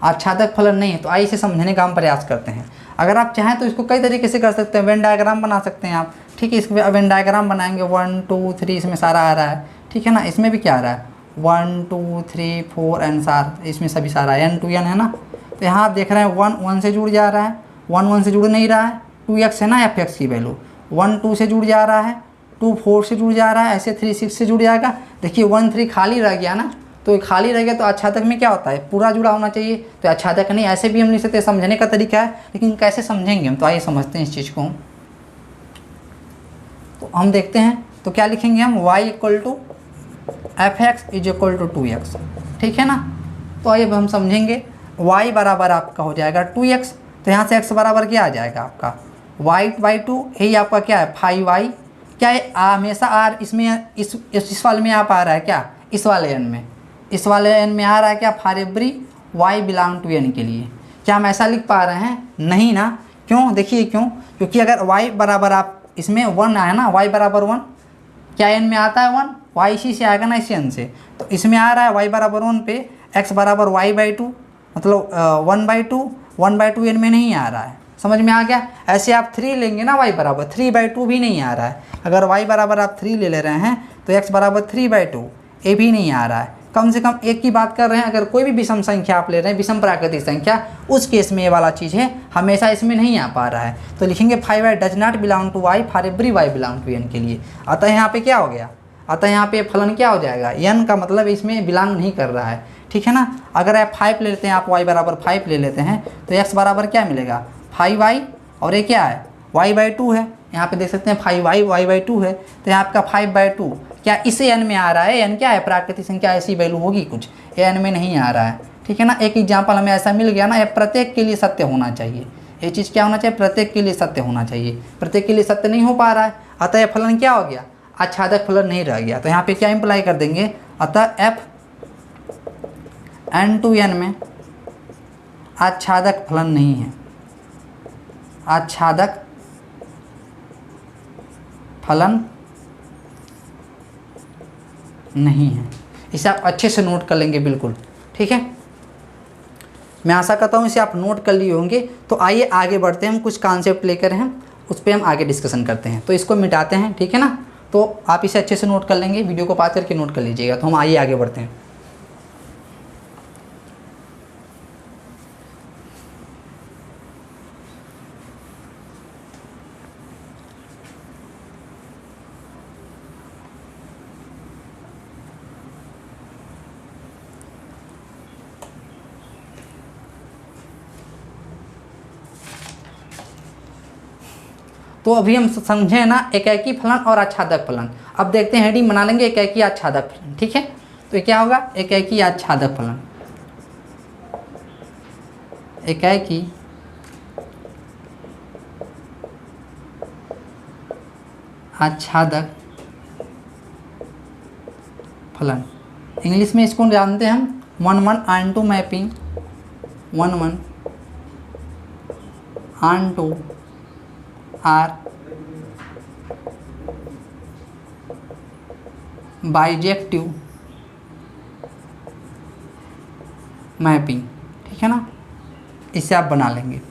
आच्छादक फलन नहीं है। तो आइए इसे समझने का हम प्रयास करते हैं। अगर आप चाहें तो इसको कई तरीके से कर सकते हैं, वेन डायग्राम बना सकते हैं आप। ठीक है, इसको वेन डायग्राम बनाएंगे, 1 2 3 इसमें सारा आ रहा है। ठीक है ना, इसमें भी क्या आ रहा है, 1 2 3 4 एन सार, इसमें सभी सारा है, n टू n है ना। तो यहाँ आप देख रहे हैं 1 1 से जुड़ जा रहा है, 1 1 से जुड़ नहीं रहा है, 2x है ना f(x) की वैल्यू, 1 2 से जुड़ जा रहा है, 2 4 से जुड़ जा रहा है, ऐसे 3 6 से जुड़ जाएगा। देखिए 1 3 खाली रह गया ना, तो खाली रह गया तो आच्छादक में क्या होता है, पूरा जुड़ा होना चाहिए। तो आच्छादक नहीं, ऐसे भी हम लिख सकते हैं, समझने का तरीका है, लेकिन कैसे समझेंगे हम, तो आइए समझते हैं इस चीज़ को। तो हम देखते हैं, तो क्या लिखेंगे हम, y equal to f(x) is equal to 2x, ठीक है ना। तो आइए अब हम समझेंगे, y बराबर आपका हो जाएगा 2x, तो यहाँ से x बराबर क्या आ जाएगा आपका y/2, यही आपका क्या है 5y। क्या है, हमेशा r इसमें इस वाले में आप आ रहा है क्या, इस वाले n में, इस वाले n में आ रहा है क्या, for every y belong to n के लिए। क्या हम ऐसा लिख पा रहे हैं, नहीं ना। क्यों, देखिए क्यों, क्योंकि अगर y बराबर आप इसमें 1 आया ना, y बराबर 1, क्या n में आता है 1, y इसी से आएगा ना, इसी n से। तो इसमें आ रहा है y बराबर 1 पे x बराबर y/2, मतलब 1/2, 1/2 n में नहीं आ रहा है। समझ में आ गया। ऐसे आप 3 लेंगे ना, y बराबर 3/2 भी नहीं आ रहा है। अगर y बराबर आप 3 ले रहे हैं तो x बराबर 3/2, ये भी नहीं आ रहा है। कम से कम एक की बात कर रहे हैं। अगर कोई भी विषम संख्या आप ले रहे हैं, विषम प्राकृतिक संख्या, उस केस में ये वाला चीज़ है, हमेशा इसमें नहीं आ पा रहा है। तो लिखेंगे 5y does not belong to y for every y belong to n के लिए। अतः यहाँ पे क्या हो गया, अतः यहाँ पे फलन क्या हो जाएगा, n का मतलब इसमें बिलोंग नहीं कर रहा है। ठीक है ना। अगर आप 5 ले लेते हैं, आप y बराबर 5 ले लेते हैं, तो x बराबर क्या मिलेगा 5y, और ये क्या है y/2 है। यहाँ पे देख सकते हैं 5y y/2 है, तो यहाँ आपका 5/2 क्या इसे n में आ रहा है, n क्या है प्राकृतिक संख्या, ऐसी वैल्यू होगी कुछ, ये n में नहीं आ रहा है। ठीक है ना। एक एग्जाम्पल हमें ऐसा मिल गया ना, ये प्रत्येक के लिए सत्य होना चाहिए। ये चीज़ क्या होना चाहिए, प्रत्येक के लिए सत्य होना चाहिए। प्रत्येक के लिए सत्य नहीं हो पा रहा है, अतः यह फलन क्या हो गया, आच्छादक फलन नहीं रह गया। तो यहाँ पे क्या इम्प्लाई कर देंगे, अतः f n टू n में आच्छादक फलन नहीं है, आच्छादक फलन नहीं है। इसे आप अच्छे से नोट कर लेंगे, बिल्कुल ठीक है। मैं आशा करता हूँ इसे आप नोट कर लिए होंगे। तो आइए आगे बढ़ते हैं, हम कुछ कॉन्सेप्ट लेकर हैं, उस पर हम आगे डिस्कशन करते हैं। तो इसको मिटाते हैं, ठीक है ना। तो आप इसे अच्छे से नोट कर लेंगे, वीडियो को पास करके नोट कर लीजिएगा। तो हम आइए आगे बढ़ते हैं। तो अभी हम समझे ना एकाकी फलन और आच्छादक फलन। अब देखते हैं, हेडिंग बना लेंगे एकाकी आच्छादक फलन, ठीक है। तो ये क्या होगा, एकाकी आच्छादक फलन, एकाकी आच्छादक फलन। इंग्लिश में इसको जानते हैं हम 1-1 onto mapping, 1-1 onto R bijective mapping, ठीक है ना। इससे आप बना लेंगे,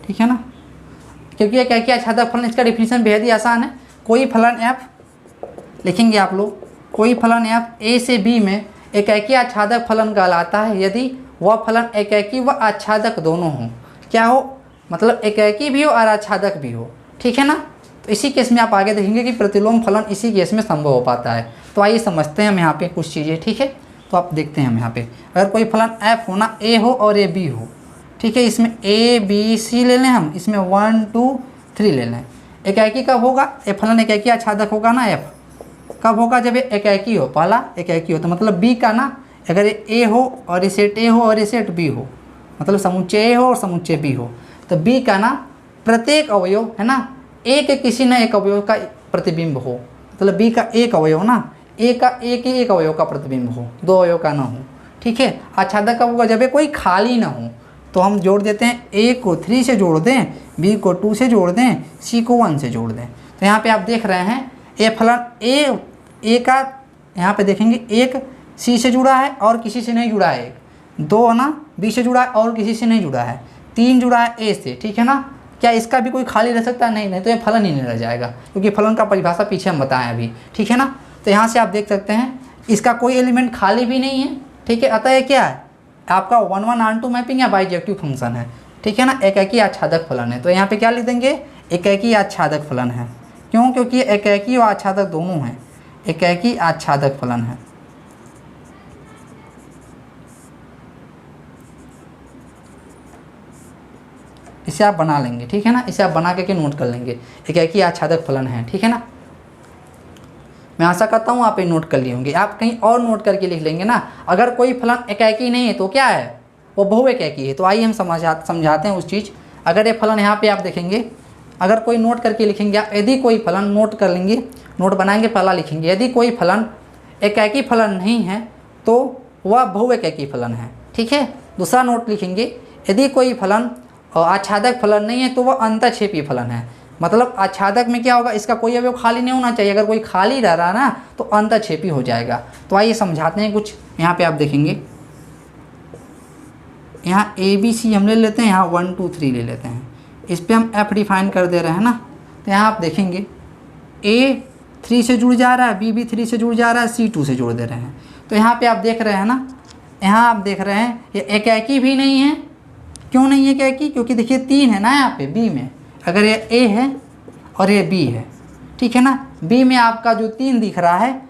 ठीक है ना, क्योंकि ये क्या क्या आच्छादक फलन, इसका डिफिनीशन बेहद ही आसान है। कोई फलन f लिखेंगे आप लोग, कोई फलन f a से b में एकाकी आच्छादक फलन कहलाता है यदि वह फलन एकाकी व आच्छादक दोनों हों। क्या हो, मतलब एकाकी भी हो और आच्छादक भी हो, ठीक है ना। तो इसी केस में आप आगे देखेंगे कि प्रतिलोम फलन इसी केस में संभव हो पाता है। तो आइए समझते हैं हम यहाँ पे कुछ चीज़ें, ठीक है। तो आप देखते हैं हम यहाँ पे, अगर कोई फलन f होना a हो और a b हो, ठीक है, इसमें a b c ले लें हम, इसमें 1 2 3 ले लें। एकाकी कब होगा, ये फलन एकाकी आच्छादक होगा ना f, कब होगा, जब ये एकाकी हो, पहला एकाकी हो, तो मतलब b का ना, अगर ये a हो और ये सेट a हो और ये सेट b हो, मतलब समुच्चय a हो और समुच्चय b हो, तो b का ना प्रत्येक अवयव है ना a के किसी न एक अवयव का प्रतिबिंब हो, मतलब b का एक अवयव ना a का एक अवयव का प्रतिबिंब हो, दो अवयव का ना हो, ठीक है। आच्छादक कब होगा, जब ये कोई खाली ना हो। तो हम जोड़ देते हैं, a को 3 से जोड़ दें, b को 2 से जोड़ दें, c को 1 से जोड़ दें। तो यहाँ पे आप देख रहे हैं ये फलन a का, यहाँ पे देखेंगे एक c से जुड़ा है और किसी से नहीं जुड़ा है, एक 2 है ना b से जुड़ा है और किसी से नहीं जुड़ा है, 3 जुड़ा है a से, ठीक है ना। क्या इसका भी कोई खाली रह सकता है, नहीं, तो ये फलन ही नहीं रह जाएगा, क्योंकि फलन का परिभाषा पीछे हम बताएं अभी, ठीक है ना। तो यहाँ से आप देख सकते हैं इसका कोई एलिमेंट खाली भी नहीं है, ठीक है। अतः ये क्या है, आपका 1-1 onto मैपिंग या बाइजेक्टिव फंक्शन है, ठीक है ना, एकाकी आच्छादक फलन है। तो यहाँ पे क्या लिख देंगे, एकाकी आच्छादक फलन है। क्यों, क्योंकि एकाकी और आच्छादक दोनों हैं, एकाकी आच्छादक फलन है। इसे आप बना लेंगे, ठीक है ना, इसे आप बना करके नोट कर लेंगे, एकाकी आच्छादक फलन है, ठीक है ना। मैं आशा करता हूँ आप ये नोट कर लिए होंगे। आप कहीं और नोट करके लिख लेंगे ना, अगर कोई फलन एकाकी नहीं है तो क्या है, वो बहुएकाकी है। तो आइए हम समझाते हैं उस चीज़। अगर ये फलन यहाँ पे आप देखेंगे, अगर कोई नोट करके लिखेंगे आप, यदि कोई फलन नोट कर लेंगे, नोट बनाएंगे, पहला लिखेंगे, यदि कोई फलन एकाकी फलन नहीं है तो वह बहुएकाकी फलन है, ठीक है। दूसरा नोट लिखेंगे, यदि कोई फलन आच्छादक फलन नहीं है तो वह अंतःक्षेपी फलन है। मतलब आच्छादक में क्या होगा, इसका कोई अवयव खाली नहीं होना चाहिए, अगर कोई खाली रह रहा ना तो अंतःक्षेपी हो जाएगा। तो आइए समझाते हैं कुछ। यहाँ पे आप देखेंगे, यहाँ a b c हम ले लेते हैं, यहाँ 1 2 3 ले लेते हैं, इस पर हम f डिफाइन कर दे रहे हैं ना। तो यहाँ आप देखेंगे a 3 से जुड़ जा रहा है, b भी 3 से जुड़ जा रहा है, c 2 से जोड़ दे रहे हैं। तो यहाँ पे आप देख रहे हैं ना, यहाँ आप देख रहे हैं ये एकाकी भी नहीं है। क्यों नहीं है एकाकी, क्योंकि देखिए 3 है ना यहाँ पे b में, अगर ये a है और ये b है, ठीक है ना। b में आपका जो 3 दिख रहा है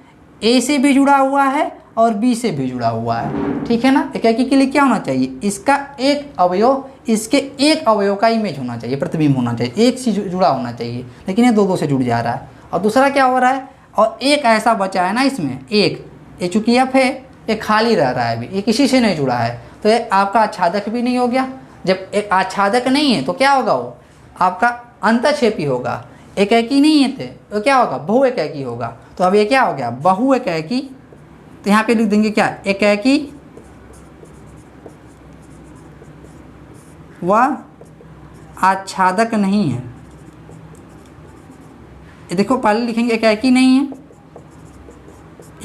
a से भी जुड़ा हुआ है और b से भी जुड़ा हुआ है, ठीक है ना। एकाकी के लिए क्या होना चाहिए, इसका एक अवयव इसके एक अवयव का इमेज होना चाहिए, प्रतिबिंब होना चाहिए, एक से जुड़ा होना चाहिए, लेकिन ये दो से जुड़ जा रहा है। और दूसरा क्या हो रहा है, और एक ऐसा बचा है ना इसमें, एक ये चूँकि f है, ये खाली रह रहा है अभी, ये किसी से नहीं जुड़ा है, तो ये आपका आच्छादक भी नहीं हो गया। जब एक आच्छादक नहीं है तो क्या होगा, वो आपका अंतःक्षेपी होगा। एकाकी नहीं है तो क्या होगा, बहुएकाकी होगा। तो अब ये क्या हो गया, बहुएकाकी। तो यहाँ पे लिख देंगे क्या, एकाकी व आच्छादक नहीं है। ये देखो पहले लिखेंगे एकाकी नहीं है,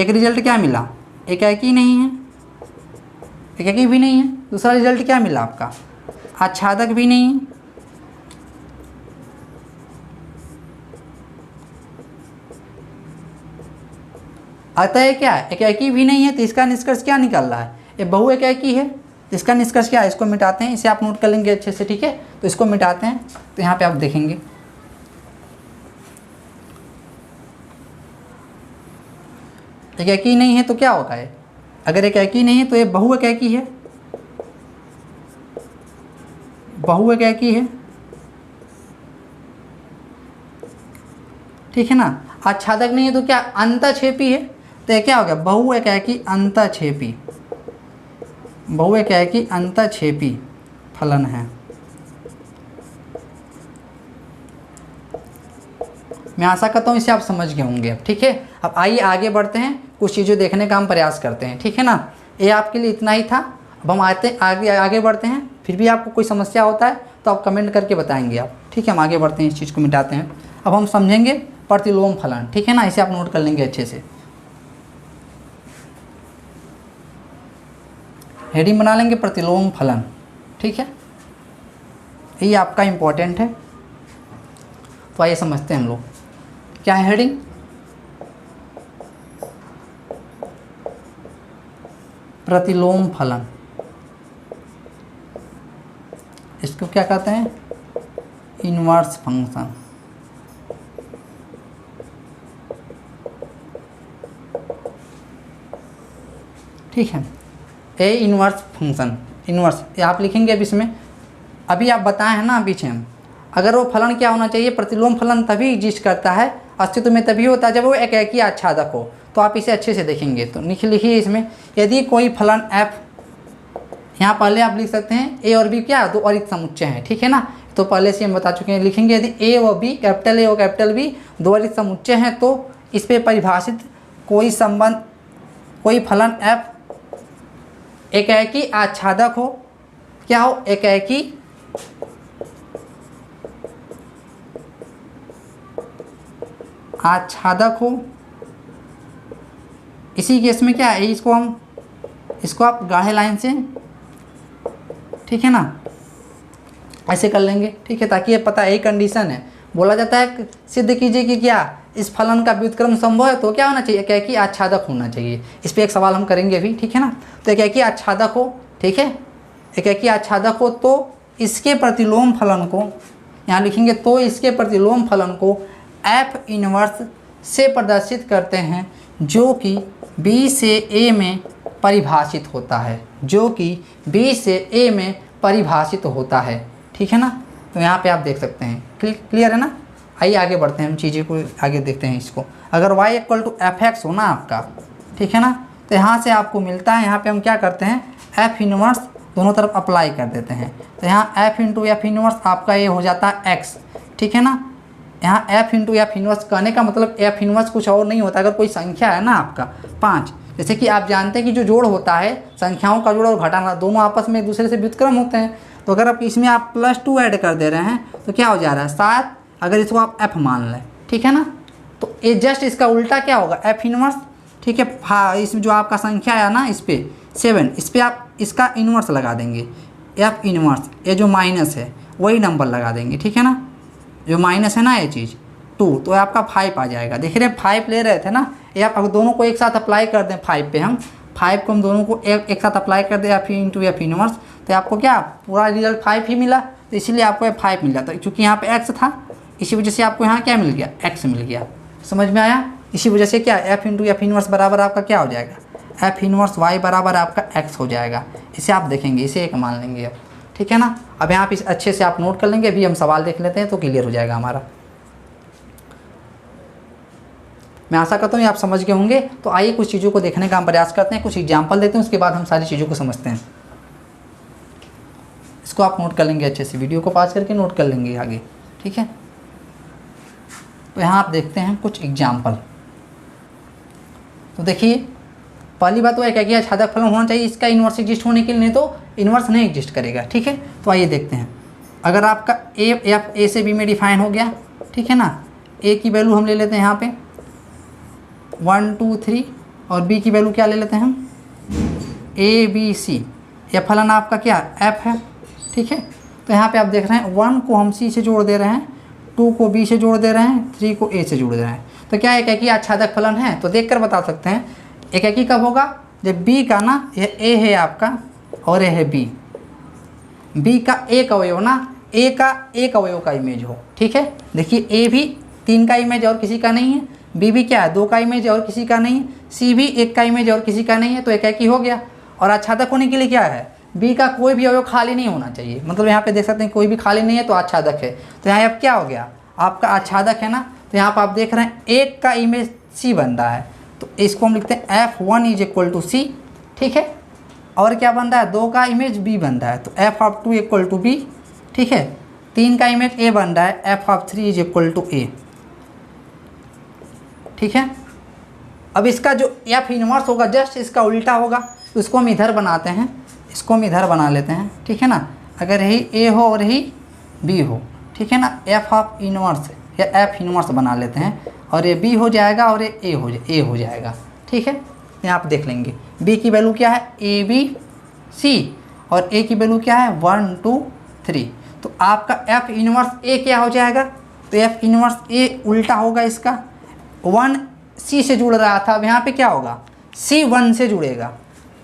एक रिजल्ट क्या मिला, एकाकी नहीं है, एकाकी भी नहीं है। दूसरा रिजल्ट क्या मिला आपका, आच्छादक भी नहीं है। अतः क्या है, एकाकी भी नहीं है, तो इसका निष्कर्ष क्या निकल रहा है, ये बहुएकाकी है। तो इसका निष्कर्ष क्या है, इसको मिटाते हैं, इसे आप नोट कर लेंगे अच्छे से, ठीक है। तो इसको मिटाते हैं, तो यहाँ पे आप देखेंगे एकाकी नहीं है तो क्या होगा ये, अगर एकाकी नहीं है तो ये बहुएकाकी है, बहुएकाकी है, ठीक है ना। आच्छादक नहीं है तो क्या, अंतःक्षेपी है। तो ये क्या हो गया, बहुएकाकी अंतःक्षेपी, बहुएकाकी अंतःक्षेपी फलन है। मैं आशा करता हूँ इसे आप समझ गए होंगे अब, ठीक है। अब आइए आगे बढ़ते हैं, कुछ चीज़ें देखने का हम प्रयास करते हैं, ठीक है ना। ये आपके लिए इतना ही था। अब हम आगे बढ़ते हैं। फिर भी आपको कोई समस्या होता है तो आप कमेंट करके बताएंगे आप, ठीक है। हम आगे बढ़ते हैं, इस चीज़ को मिटाते हैं। अब हम समझेंगे प्रतिलोम फलन, ठीक है ना। इसे आप नोट कर लेंगे अच्छे से, हेडिंग बना लेंगे प्रतिलोम फलन, ठीक है। ये आपका इम्पोर्टेंट है। तो आइए समझते हैं हम लोग क्या है हेडिंग। प्रतिलोम फलन, इसको क्या कहते हैं, इनवर्स फंक्शन, ठीक है। ए इनवर्स फंक्शन, इनवर्स ये आप लिखेंगे अब इसमें। अभी आप बताए हैं ना पीछे हम, अगर वो फलन क्या होना चाहिए, प्रतिलोम फलन तभी एग्जिस्ट करता है, अस्तित्व में तभी होता है जब वो एकाकी आच्छादक हो। तो आप इसे अच्छे से देखेंगे तो लिखिए इसमें, यदि कोई फलन f, यहाँ पहले आप लिख सकते हैं a और b क्या दो अरिक्त समुच्चय हैं, ठीक है ना। तो पहले से हम बता चुके हैं, लिखेंगे यदि a व b, कैपिटल A और कैपिटल B दो अरिक्त समुच्चय हैं तो इस पर परिभाषित कोई संबंध, कोई फलन f एकाकी आच्छादक हो, क्या हो, एकाकी आच्छादक हो। इसी केस में क्या है, इसको आप गाढ़े लाइन से, ठीक है ना, ऐसे कर लेंगे, ठीक है, ताकि ये पता है, यही कंडीशन है। बोला जाता है सिद्ध कीजिए कि क्या इस फलन का व्युत्क्रम संभव है, तो क्या होना चाहिए, एकाकी आच्छादक होना चाहिए। इस पर एक सवाल हम करेंगे अभी, ठीक है ना। तो एकाकी आच्छादक हो, ठीक है, एकाकी आच्छादक हो तो इसके प्रतिलोम फलन को यहाँ लिखेंगे, तो इसके प्रतिलोम फलन को f इनवर्स से प्रदर्शित करते हैं, जो कि b से a में परिभाषित होता है, जो कि b से a में परिभाषित होता है, ठीक है ना। तो यहाँ पे आप देख सकते हैं, क्लियर है ना। आइए आगे बढ़ते हैं, हम चीज़ें को आगे देखते हैं इसको। अगर y इक्वल टू fx हो ना आपका, ठीक है ना, तो यहाँ से आपको मिलता है, यहाँ पे हम क्या करते हैं, f इनवर्स दोनों तरफ अप्लाई कर देते हैं। तो यहाँ f इंटू एफ इनवर्स आपका ये हो जाता है x, ठीक है ना। यहाँ f इंटू एफ इनवर्स कहने का मतलब f इनवर्स कुछ और नहीं होता। अगर कोई संख्या है ना आपका 5, जैसे कि आप जानते हैं कि जो जोड़ होता है, संख्याओं का जोड़ और घटाना दोनों आपस में एक दूसरे से व्युत्क्रम होते हैं। तो अगर आप इसमें आप +2 ऐड कर दे रहे हैं तो क्या हो जा रहा है 7, अगर इसको आप f मान लें, ठीक है ना, तो ये जस्ट इसका उल्टा क्या होगा, f इनवर्स, ठीक है। हाँ, इसमें जो आपका संख्या है ना, इस पर 7, इस पर आप इसका इन्वर्स लगा देंगे, f इनवर्स, ये जो माइनस है वही नंबर लगा देंगे, ठीक है ना। जो माइनस है ना ये चीज़ 2, तो आपका 5 आ जाएगा। देख रहे हैं 5 ले रहे थे ना, ये आप दोनों को एक साथ अप्लाई कर दें 5 पे, हम 5 को हम दोनों को एक साथ अप्लाई कर दें f इंटू एफ इनवर्स, तो आपको क्या पूरा रिजल्ट 5 ही मिला। तो इसीलिए आपको 5 मिला। तो चूँकि यहाँ पे x था, इसी वजह से आपको यहाँ क्या मिल गया, x मिल गया। समझ में आया। इसी वजह से क्या f इंटू एफ इनवर्स बराबर आपका क्या हो जाएगा, f इनवर्स y बराबर आपका x हो जाएगा। इसे आप देखेंगे, इसे एक मान लेंगे अब, ठीक है ना। अब यहाँ पे अच्छे से आप नोट कर लेंगे। अभी हम सवाल देख लेते हैं तो क्लियर हो जाएगा हमारा। मैं आशा करता हूँ ये आप समझ गए होंगे। तो आइए कुछ चीज़ों को देखने का हम प्रयास करते हैं, कुछ एग्जाम्पल देते हैं, उसके बाद हम सारी चीज़ों को समझते हैं। इसको आप नोट कर लेंगे अच्छे से, वीडियो को पास करके नोट कर लेंगे आगे, ठीक है। तो यहाँ आप देखते हैं कुछ एग्जाम्पल। तो देखिए, पहली बात तो एकाकी आच्छादक फलन होना चाहिए, इसका इन्वर्स एग्जिस्ट होने के लिए, नहीं तो इन्वर्स नहीं एग्जिस्ट करेगा, ठीक है। तो आइए देखते हैं। अगर आपका ए से बी में डिफाइन हो गया, ठीक है ना, ए की वैल्यू हम ले लेते हैं यहाँ पे 1 2 3 और बी की वैल्यू क्या ले लेते हैं हम ABC। यह फलन आपका क्या f है, ठीक है। तो यहाँ पे आप देख रहे हैं 1 को हम C से जोड़ दे रहे हैं, 2 को B से जोड़ दे रहे हैं, 3 को A से जोड़ दे रहे हैं। तो क्या एकाकी आच्छादक फलन है, तो देखकर बता सकते हैं एकाकी कब होगा, जब B का ना यह A है आपका और यह है B का एक अवयव ना A का एक अवयव का इमेज हो, ठीक है। देखिए A भी 3 का इमेज और किसी का नहीं है, B भी क्या है 2 का इमेज और किसी का नहीं है, C भी 1 का इमेज और किसी का नहीं है, तो एकाकी हो गया। और आच्छादक होने के लिए क्या है, B का कोई भी अवयव खाली नहीं होना चाहिए, मतलब यहाँ पे देख सकते हैं कोई भी खाली नहीं है तो आच्छादक है। तो यहाँ अब क्या हो गया, आपका आच्छादक है ना। तो यहाँ पर आप देख रहे हैं 1 का इमेज C बन रहा है, तो इसको हम लिखते हैं F1 = C, ठीक है। और क्या बन रहा है, 2 का इमेज B बन रहा है, तो F(2) = B, ठीक है। 3 का इमेज A बन रहा है, F(3) = A। ठीक है। अब इसका जो एफ इनवर्स होगा जस्ट इसका उल्टा होगा, तो इसको हम इधर बनाते हैं, इसको हम इधर बना लेते हैं, ठीक है ना। अगर यही ए हो और यही बी हो, ठीक है ना, एफ ऑफ इनवर्स या एफ इनवर्स बना लेते हैं, और ये बी हो जाएगा और ये ए हो जाएगा, ठीक है। यहाँ आप देख लेंगे बी की वैल्यू क्या है ए बी सी, और ए की वैल्यू क्या है 1 2 3। तो आपका एफ इनवर्स ए क्या हो जाएगा, तो एफ इनवर्स ए उल्टा होगा इसका, 1 सी से जुड़ रहा था, अब यहाँ पे क्या होगा सी 1 से जुड़ेगा,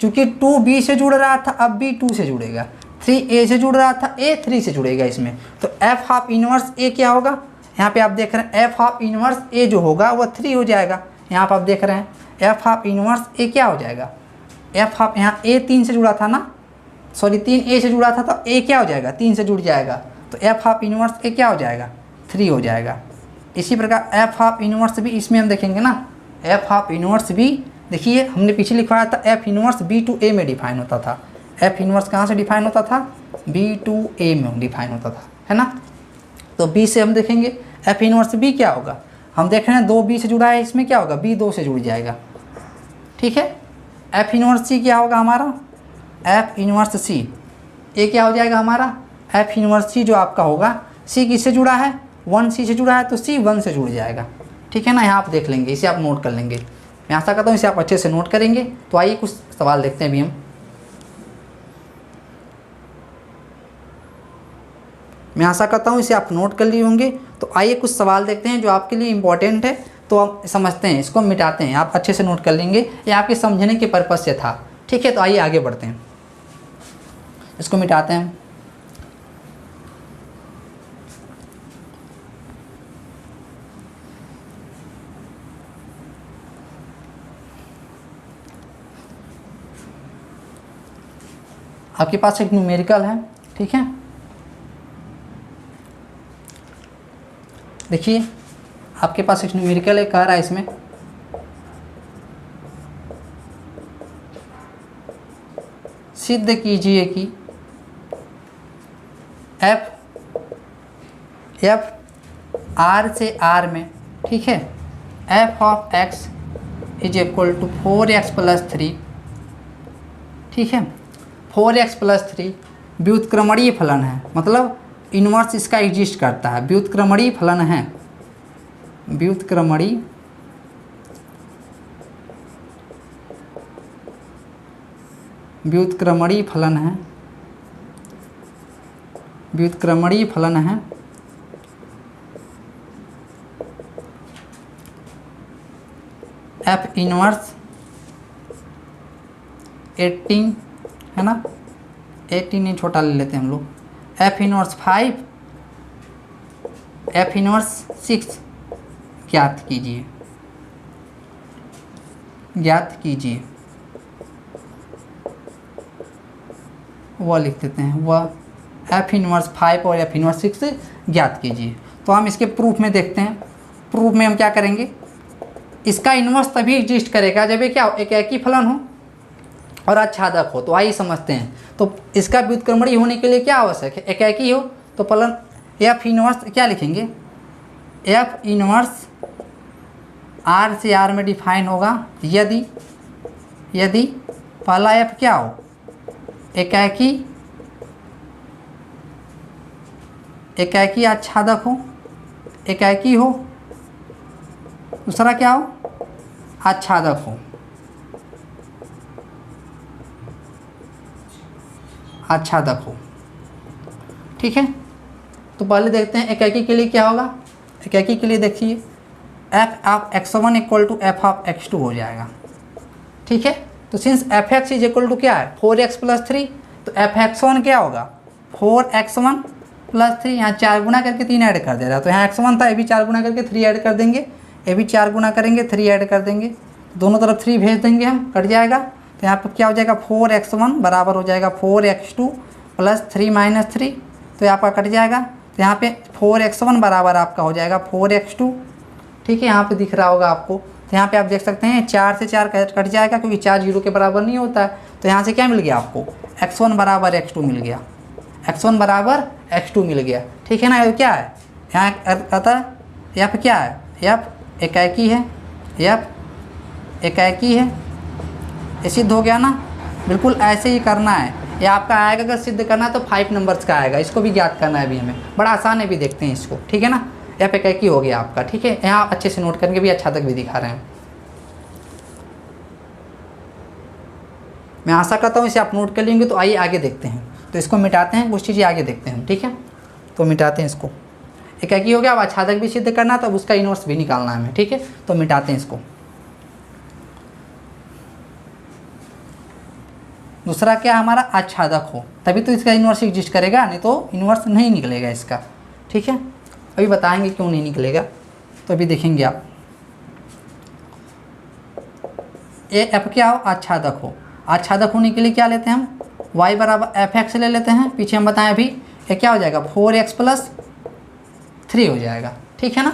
क्योंकि 2 बी से जुड़ रहा था अब बी 2 से जुड़ेगा, 3 ए से जुड़ रहा था ए 3 से जुड़ेगा इसमें। तो एफ ऑफ इनवर्स ए क्या होगा, यहाँ पे आप देख रहे हैं एफ ऑफ इनवर्स ए जो होगा वो 3 हो जाएगा। यहाँ पर आप देख रहे हैं एफ ऑफ इनवर्स ए क्या हो जाएगा, एफ ऑफ यहाँ ए 3 से जुड़ा था ना, सॉरी 3 ए से जुड़ा था, तो ए क्या हो जाएगा 3 से जुड़ जाएगा, तो एफ ऑफ इनवर्स ए क्या हो जाएगा 3 हो जाएगा। इसी प्रकार एफ ऑफ इनवर्स भी इसमें हम देखेंगे ना, एफ ऑफ इनवर्स भी देखिए हमने पीछे लिखवाया था एफ इनवर्स बी टू ए में डिफाइन होता था, एफ इनवर्स कहाँ से डिफाइन होता था बी टू ए में डिफाइन होता था, है ना। तो बी से हम देखेंगे एफ इनवर्स बी क्या होगा, हम देख रहे हैं 2 बी से जुड़ा है, इसमें क्या होगा बी 2 से जुड़ जाएगा, ठीक है। एफ इनवर्स सी क्या होगा हमारा, एफ इनवर्स सी ए क्या हो जाएगा हमारा, एफ इनवर्स सी जो आपका होगा सी किससे जुड़ा है 1 सी से जुड़ा है, तो सी 1 से जुड़ जाएगा, ठीक है ना। यहाँ आप देख लेंगे, इसे आप नोट कर लेंगे, मैं आशा करता हूँ इसे आप अच्छे से नोट करेंगे। तो आइए कुछ सवाल देखते हैं अभी हम, मैं आशा करता हूँ इसे आप नोट कर लिए होंगे। तो आइए कुछ सवाल देखते हैं जो आपके लिए इम्पोर्टेंट है, तो आप समझते हैं, इसको मिटाते हैं, आप अच्छे से नोट कर लेंगे, ये आपके समझने के पर्पज़ से था, ठीक है। तो आइए आगे बढ़ते हैं, इसको मिटाते हैं। आपके पास एक न्यूमेरिकल है, ठीक है, देखिए आपके पास एक न्यूमेरिकल है, कह रहा है इसमें सिद्ध कीजिए कि एफ आर से आर में, ठीक है, f of x is equal to 4x + 3, ठीक है। 4x + 3 व्युत्क्रमणीय फलन है, मतलब इन्वर्स इसका एग्जिस्ट करता है, व्युत्क्रमणीय फलन है, व्युत्क्रमणीय फलन है, व्युत्क्रमणीय फलन है एफ इनवर्स 18, है ना, 18 नहीं छोटा ले लेते हैं हम लोग, एफ इनवर्स 5, एफ इनवर्स 6 ज्ञात कीजिए, ज्ञात कीजिए, वह लिख देते हैं, वह एफ इनवर्स 5 और एफ इनवर्स 6 ज्ञात कीजिए। तो हम इसके प्रूफ में देखते हैं, प्रूफ में हम क्या करेंगे, इसका इन्वर्स तभी एग्जिस्ट करेगा जब ये क्या हो, एक ही फलन हो और आच्छादक हो। तो आइए समझते हैं, तो इसका व्युत्क्रमणीय होने के लिए क्या आवश्यक है, एक ही हो, तो फलन एफ इनवर्स क्या लिखेंगे, एफ इनवर्स आर से आर में डिफाइन होगा यदि पहला एफ क्या हो, एकाकी आच्छादक हो, एकाकी हो, दूसरा क्या हो आच्छादक हो, आच्छादक हो, ठीक है। तो पहले देखते हैं एकाकी के लिए क्या होगा, एकाकी के लिए देखिए f of x1 equal to f of x2 हो जाएगा, ठीक है। तो since f x is equal to क्या है 4x + 3, तो एफ x1 क्या होगा 4x1 + 3, यहाँ 4 गुना करके 3 ऐड कर दे रहा है, तो यहाँ x1 था, ये भी 4 गुना करके 3 ऐड कर देंगे, ये भी 4 गुना करेंगे 3 ऐड कर देंगे, दोनों तरफ 3 भेज देंगे हम, कट जाएगा। तो यहाँ पर क्या हो जाएगा 4x1 बराबर हो जाएगा 4x2 + 3 - 3, तो यहाँ पर कट जाएगा। तो यहाँ पे 4x1 बराबर आपका हो जाएगा 4x2, ठीक है, यहाँ पे दिख रहा होगा आपको। तो यहाँ पे आप देख सकते हैं 4 से 4 कट जाएगा, क्योंकि 4 0 के बराबर नहीं होता है। तो यहाँ से क्या मिल गया आपको x1 बराबर x2 मिल गया, x1 बराबर x2 मिल गया, ठीक है ना। ये क्या है यहाँ कहता है एफ क्या है, एफ एकाकी है, एफ एकाकी है, ये सिद्ध हो गया ना। बिल्कुल ऐसे ही करना है, ये आपका आएगा। अगर सिद्ध करना है तो 5 नंबर्स का आएगा, इसको भी ज्ञात करना है अभी हमें, बड़ा आसान है, भी देखते हैं इसको, ठीक है ना। एफ एकाकी हो गया आपका, ठीक है। यहाँ अच्छे से नोट करके भी अच्छा तक भी दिखा रहे हैं। मैं आशा करता हूँ इसे आप नोट कर लेंगे। तो आइए आगे देखते हैं, तो इसको मिटाते हैं, कुछ चीज़ें आगे देखते हैं, ठीक है। तो मिटाते हैं इसको, एकाकी हो गया। अब आच्छादक भी सिद्ध करना, तब उसका इनवर्स भी निकालना है हमें, ठीक है। तो मिटाते हैं इसको। दूसरा क्या हमारा आच्छादक हो, तभी तो इसका इनवर्स एग्जिस्ट करेगा, नहीं तो इनवर्स नहीं निकलेगा इसका, ठीक है। अभी बताएंगे क्यों नहीं निकलेगा, तो अभी देखेंगे आप। ये एफ क्या हो, आच्छादक हो। आच्छादक होने के लिए क्या लेते हैं हम, y बराबर एफ एक्स ले लेते हैं। पीछे हम बताएं अभी, ये क्या हो जाएगा 4x + 3 हो जाएगा, ठीक है ना।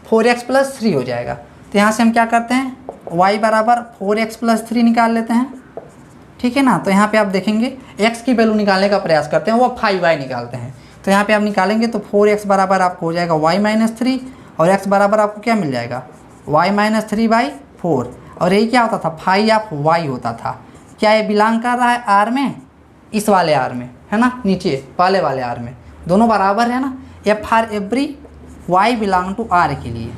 4x + 3 हो जाएगा। तो यहाँ से हम क्या करते हैं, y बराबर 4x + 3 निकाल लेते हैं, ठीक है ना। तो यहाँ पे आप देखेंगे x की वैल्यू निकालने का प्रयास करते हैं, वो 5y निकालते हैं। तो यहाँ पे आप निकालेंगे तो 4x बराबर आपको हो जाएगा y - 3, और x बराबर आपको क्या मिल जाएगा y - 3/4। और यही क्या होता था, 5y होता था। क्या ये बिलोंग कर रहा है आर में, इस वाले आर में, है ना, नीचे वाले आर में, दोनों बराबर है ना। F for every y belong to R के लिए,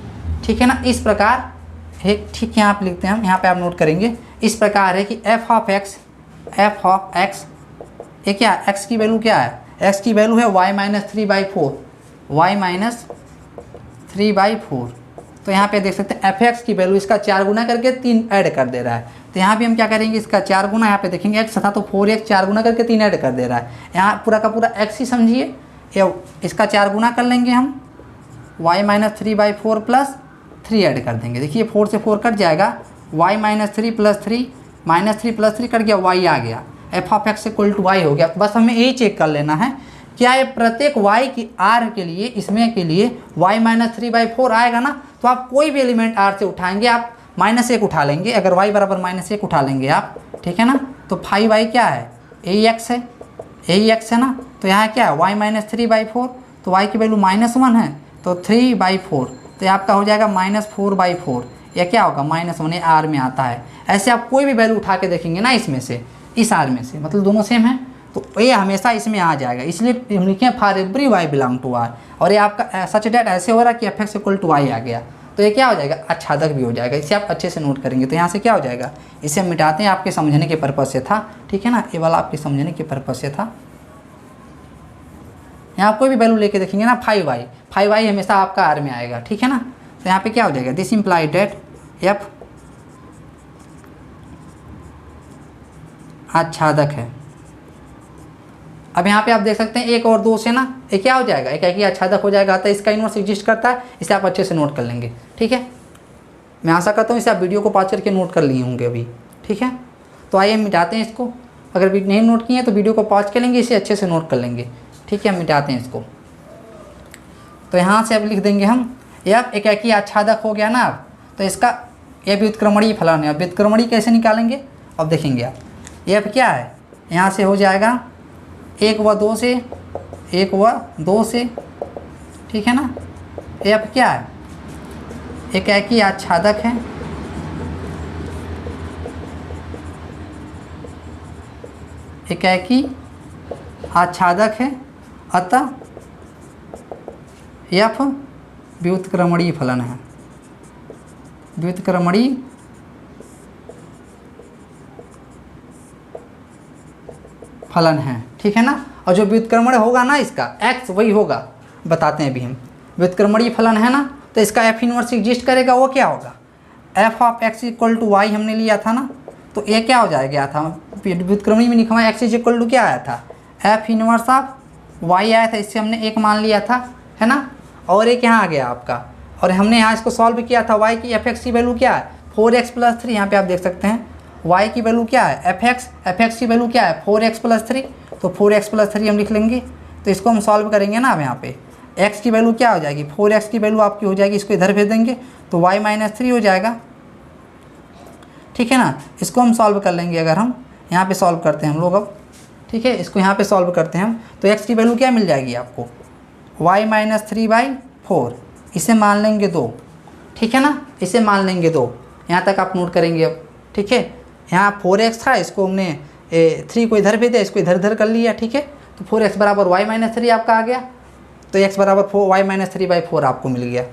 ठीक है ना। इस प्रकार है, ठीक, यहाँ पे लिखते हैं हम, यहाँ पे आप नोट करेंगे। इस प्रकार है कि f ऑफ x, ये क्या, x की वैल्यू क्या है, x की वैल्यू है y - 3/4, y - 3/4। तो यहाँ पे देख सकते हैं एफ एक्स की वैल्यू इसका 4 गुना करके 3 ऐड कर दे रहा है। तो यहाँ भी हम क्या करेंगे, इसका 4 गुना, यहाँ पे देखेंगे x था तो 4x 4 गुना करके 3 ऐड कर दे रहा है। यहाँ पूरा का पूरा x ही समझिए, ये इसका 4 गुना कर लेंगे हम, y - 3/4 + 3 ऐड कर देंगे। देखिए 4 से 4 कट जाएगा, y - 3 + 3 -3 + 3 कट गया, y आ गया। F of x equal to y हो गया। बस हमें यही चेक कर लेना है, क्या ये प्रत्येक y की r के लिए, इसमें के लिए y - 3/4 आएगा ना। तो आप कोई भी एलिमेंट r से उठाएंगे, आप -1 उठा लेंगे, अगर y बराबर -1 उठा लेंगे आप, ठीक है ना। तो 5y क्या है, यही x है, यही x है ना। तो यहाँ क्या है y - 3/4, तो y की वैल्यू -1 है, तो 3/4, तो ये आपका हो जाएगा -4/4। यह क्या होगा -1, आर में आता है। ऐसे आप कोई भी वैल्यू उठा के देखेंगे ना, इसमें से, इस आर में से, मतलब दोनों सेम है, तो ये हमेशा इसमें आ जाएगा। इसलिए हम लिखे for every y belong to R, और ये आपका सच डेट ऐसे हो रहा है कि f x equal to y आ गया। तो ये क्या हो जाएगा, आच्छादक भी हो जाएगा। इसे आप अच्छे से नोट करेंगे। तो यहाँ से क्या हो जाएगा, इसे हम मिटाते हैं, आपके समझने के पर्पज़ से था, ठीक है ना। ये वाला आपके समझने के पर्पज़ से था। यहाँ कोई भी वैल्यू लेके देखेंगे ना, 5y हमेशा आपका आर में आएगा, ठीक है ना। तो यहाँ पे क्या हो जाएगा, दिस इम्प्लाई डेट एफ आच्छादक है। अब यहाँ पे आप देख सकते हैं 1 और 2 से ना ये क्या हो जाएगा, एक ही आच्छादक हो जाएगा। तो इसका इनवर्स एग्जिस्ट करता है, इसे आप अच्छे से नोट कर लेंगे, ठीक है। मैं आशा करता हूँ इसे आप वीडियो को पॉज करके नोट कर लिए होंगे अभी, ठीक है। तो आइए मिटाते हैं इसको। अगर नहीं नोट किए तो वीडियो को पॉज कर लेंगे, इसे अच्छे से नोट कर लेंगे, ठीक है। मिटाते हैं इसको। तो यहाँ से अब लिख देंगे हम, यह एक ही आच्छादक हो गया ना। अब तो इसका यह व्युत्क्रमणीय फलन है। अब व्युत्क्रमणीय कैसे निकालेंगे, अब देखेंगे आप। यह क्या है, यहाँ से हो जाएगा 1 व 2 से, 1 व 2 से, ठीक है ना। एफ क्या है, एकाकी आच्छादक है, एकाकी आच्छादक है, अतः एफ व्युत्क्रमणीय फलन है, व्युत्क्रमणीय फलन है, ठीक है ना। और जो व्युत्क्रमण होगा ना इसका x वही होगा, बताते हैं अभी हम। व्युत्क्रमणीय फलन है ना, तो इसका f इनवर्स एग्जिस्ट करेगा, वो क्या होगा, f of x equal to y हमने लिया था ना। तो ये क्या हो जाएगा था, व्युत्क्रमणीय में लिखा हुआ x इज इक्वल टू क्या आया था, f इनवर्स ऑफ y आया था, इससे हमने 1 मान लिया था, है ना। और एक यहाँ आ गया आपका, और हमने यहाँ इसको सॉल्व किया था। y की f की वैल्यू क्या है 4x + 3, यहाँ पे आप देख सकते हैं y की वैल्यू क्या है f x की वैल्यू क्या है 4x + 3, तो 4x + 3 हम लिख लेंगे। तो इसको हम सॉल्व करेंगे ना। अब यहाँ पे x की वैल्यू क्या हो जाएगी, 4x की वैल्यू आपकी हो जाएगी, इसको इधर भेज देंगे तो y - 3 हो जाएगा, ठीक है ना। इसको हम सॉल्व कर लेंगे। अगर हम यहाँ पे सॉल्व करते हैं हम लोग अब, ठीक है, इसको यहाँ पे सॉल्व करते हैं हम, तो x की वैल्यू क्या मिल जाएगी आपको, y - 3/4, इसे मान लेंगे 2, ठीक है ना, इसे मान लेंगे 2। यहाँ तक आप नोट करेंगे अब, ठीक है। यहाँ 4x था, इसको हमने 3 को इधर भेज दिया, इसको इधर इधर कर लिया, ठीक है। तो 4x बराबर y माइनस 3 आपका आ गया, तो x बराबर y माइनस 3/4 आपको मिल गया,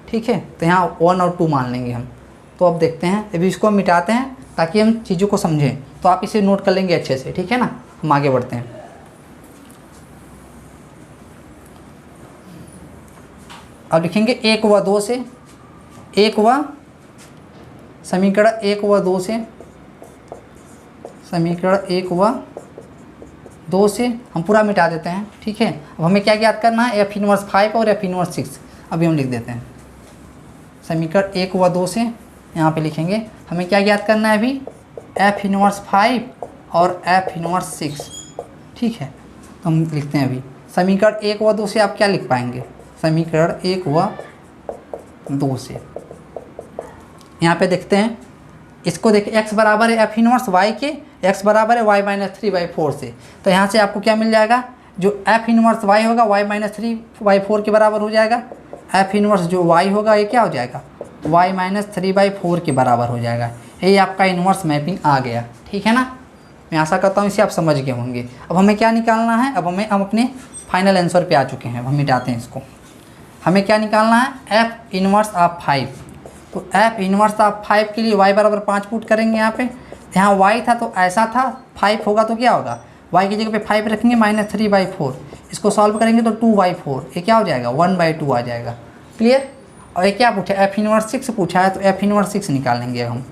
ठीक है। तो यहाँ 1 और 2 मान लेंगे हम। तो अब देखते हैं, अभी इसको हम मिटाते हैं ताकि हम चीज़ों को समझें। तो आप इसे नोट कर लेंगे अच्छे से, ठीक है ना। हम आगे बढ़ते हैं। अब लिखेंगे 1 व 2 से, 1 व समीकरण 1 व 2 से, समीकरण 1 व 2 से हम पूरा मिटा देते हैं, ठीक है। अब हमें क्या ज्ञात करना है, f इनवर्स 5 और f इनवर्स 6। अभी हम लिख देते हैं समीकरण 1 व 2 से, यहाँ पे लिखेंगे हमें क्या ज्ञात करना है अभी, f इनवर्स 5 और f इनवर्स 6, ठीक है। तो हम लिखते हैं अभी समीकरण 1 व 2 से आप क्या लिख पाएंगे, समीकरण 1 व 2 से यहाँ पे देखते हैं, इसको देखिए x बराबर है f इनवर्स y के, x बराबर है y माइनस 3/4 से। तो यहाँ से आपको क्या मिल जाएगा, जो f इनवर्स y होगा y माइनस 3/4 के बराबर हो जाएगा, f इनवर्स जो y होगा ये क्या हो जाएगा, y माइनस 3/4 के बराबर हो जाएगा। यही आपका इनवर्स मैपिंग आ गया, ठीक है ना। मैं आशा करता हूँ इसे आप समझ गए होंगे। अब हमें क्या निकालना है, अब हम अपने फाइनल आंसर पे आ चुके हैं। अब हम मिटाते हैं इसको। हमें क्या निकालना है, f इनवर्स ऑफ 5। तो f इनवर्स ऑफ 5 के लिए y बराबर 5 पुट करेंगे यहाँ पे। यहाँ y था तो ऐसा था, 5 होगा तो क्या होगा, y की जगह पे 5 रखेंगे माइनस 3/4। इसको सॉल्व करेंगे तो 2/4, ये क्या हो जाएगा 1/2 आ जाएगा। क्लियर। और ये क्या पूछा, f इनवर्स 6 पूछा है, तो f इनवर्स 6 निकालेंगे हम।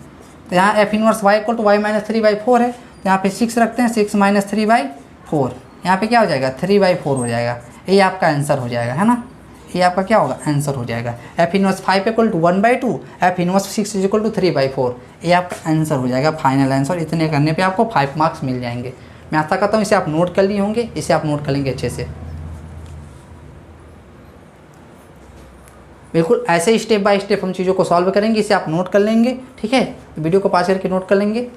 तो यहाँ f inverse y equal to y minus 3/4 है, तो यहाँ पे 6 रखते हैं, 6 माइनस 3/4, यहाँ पे क्या हो जाएगा 3/4 हो जाएगा। ये आपका आंसर हो जाएगा, है ना। ये आपका क्या होगा, आंसर हो जाएगा। f inverse 5 equal to 1/2, f inverse 6 equal to 3/4, ये आपका आंसर हो जाएगा, फाइनल आंसर। इतने करने पे आपको 5 मार्क्स मिल जाएंगे। मैं आशा करता हूँ इसे आप नोट कर लिए होंगे, इसे आप नोट कर लेंगे अच्छे से। बिल्कुल ऐसे ही स्टेप बाय स्टेप हम चीज़ों को सॉल्व करेंगे, इसे आप नोट कर लेंगे, ठीक है। तो वीडियो को पास करके नोट कर लेंगे।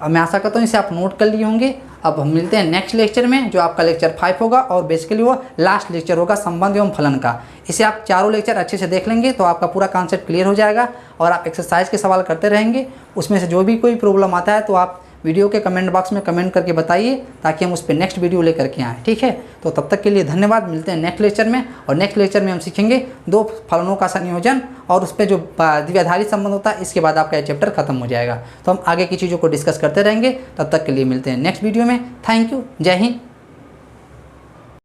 अब मैं आशा करता हूँ इसे आप नोट कर लिए होंगे। अब हम मिलते हैं नेक्स्ट लेक्चर में, जो आपका लेक्चर 5 होगा और बेसिकली वो लास्ट लेक्चर होगा संबंध एवं फलन का। इसे आप चारों लेक्चर अच्छे से देख लेंगे तो आपका पूरा कॉन्सेप्ट क्लियर हो जाएगा और आप एक्सरसाइज के सवाल करते रहेंगे। उसमें से जो भी कोई प्रॉब्लम आता है तो आप वीडियो के कमेंट बॉक्स में कमेंट करके बताइए, ताकि हम उस पर नेक्स्ट वीडियो लेकर के आएँ, ठीक है। तो तब तक के लिए धन्यवाद। मिलते हैं नेक्स्ट लेक्चर में, और नेक्स्ट लेक्चर में हम सीखेंगे 2 फलनों का संयोजन और उस पर जो द्विआधारी संबंध होता है, इसके बाद आपका ये चैप्टर खत्म हो जाएगा। तो हम आगे की चीज़ों को डिस्कस करते रहेंगे। तब तक के लिए मिलते हैं नेक्स्ट वीडियो में। Thank you. जय हिंद।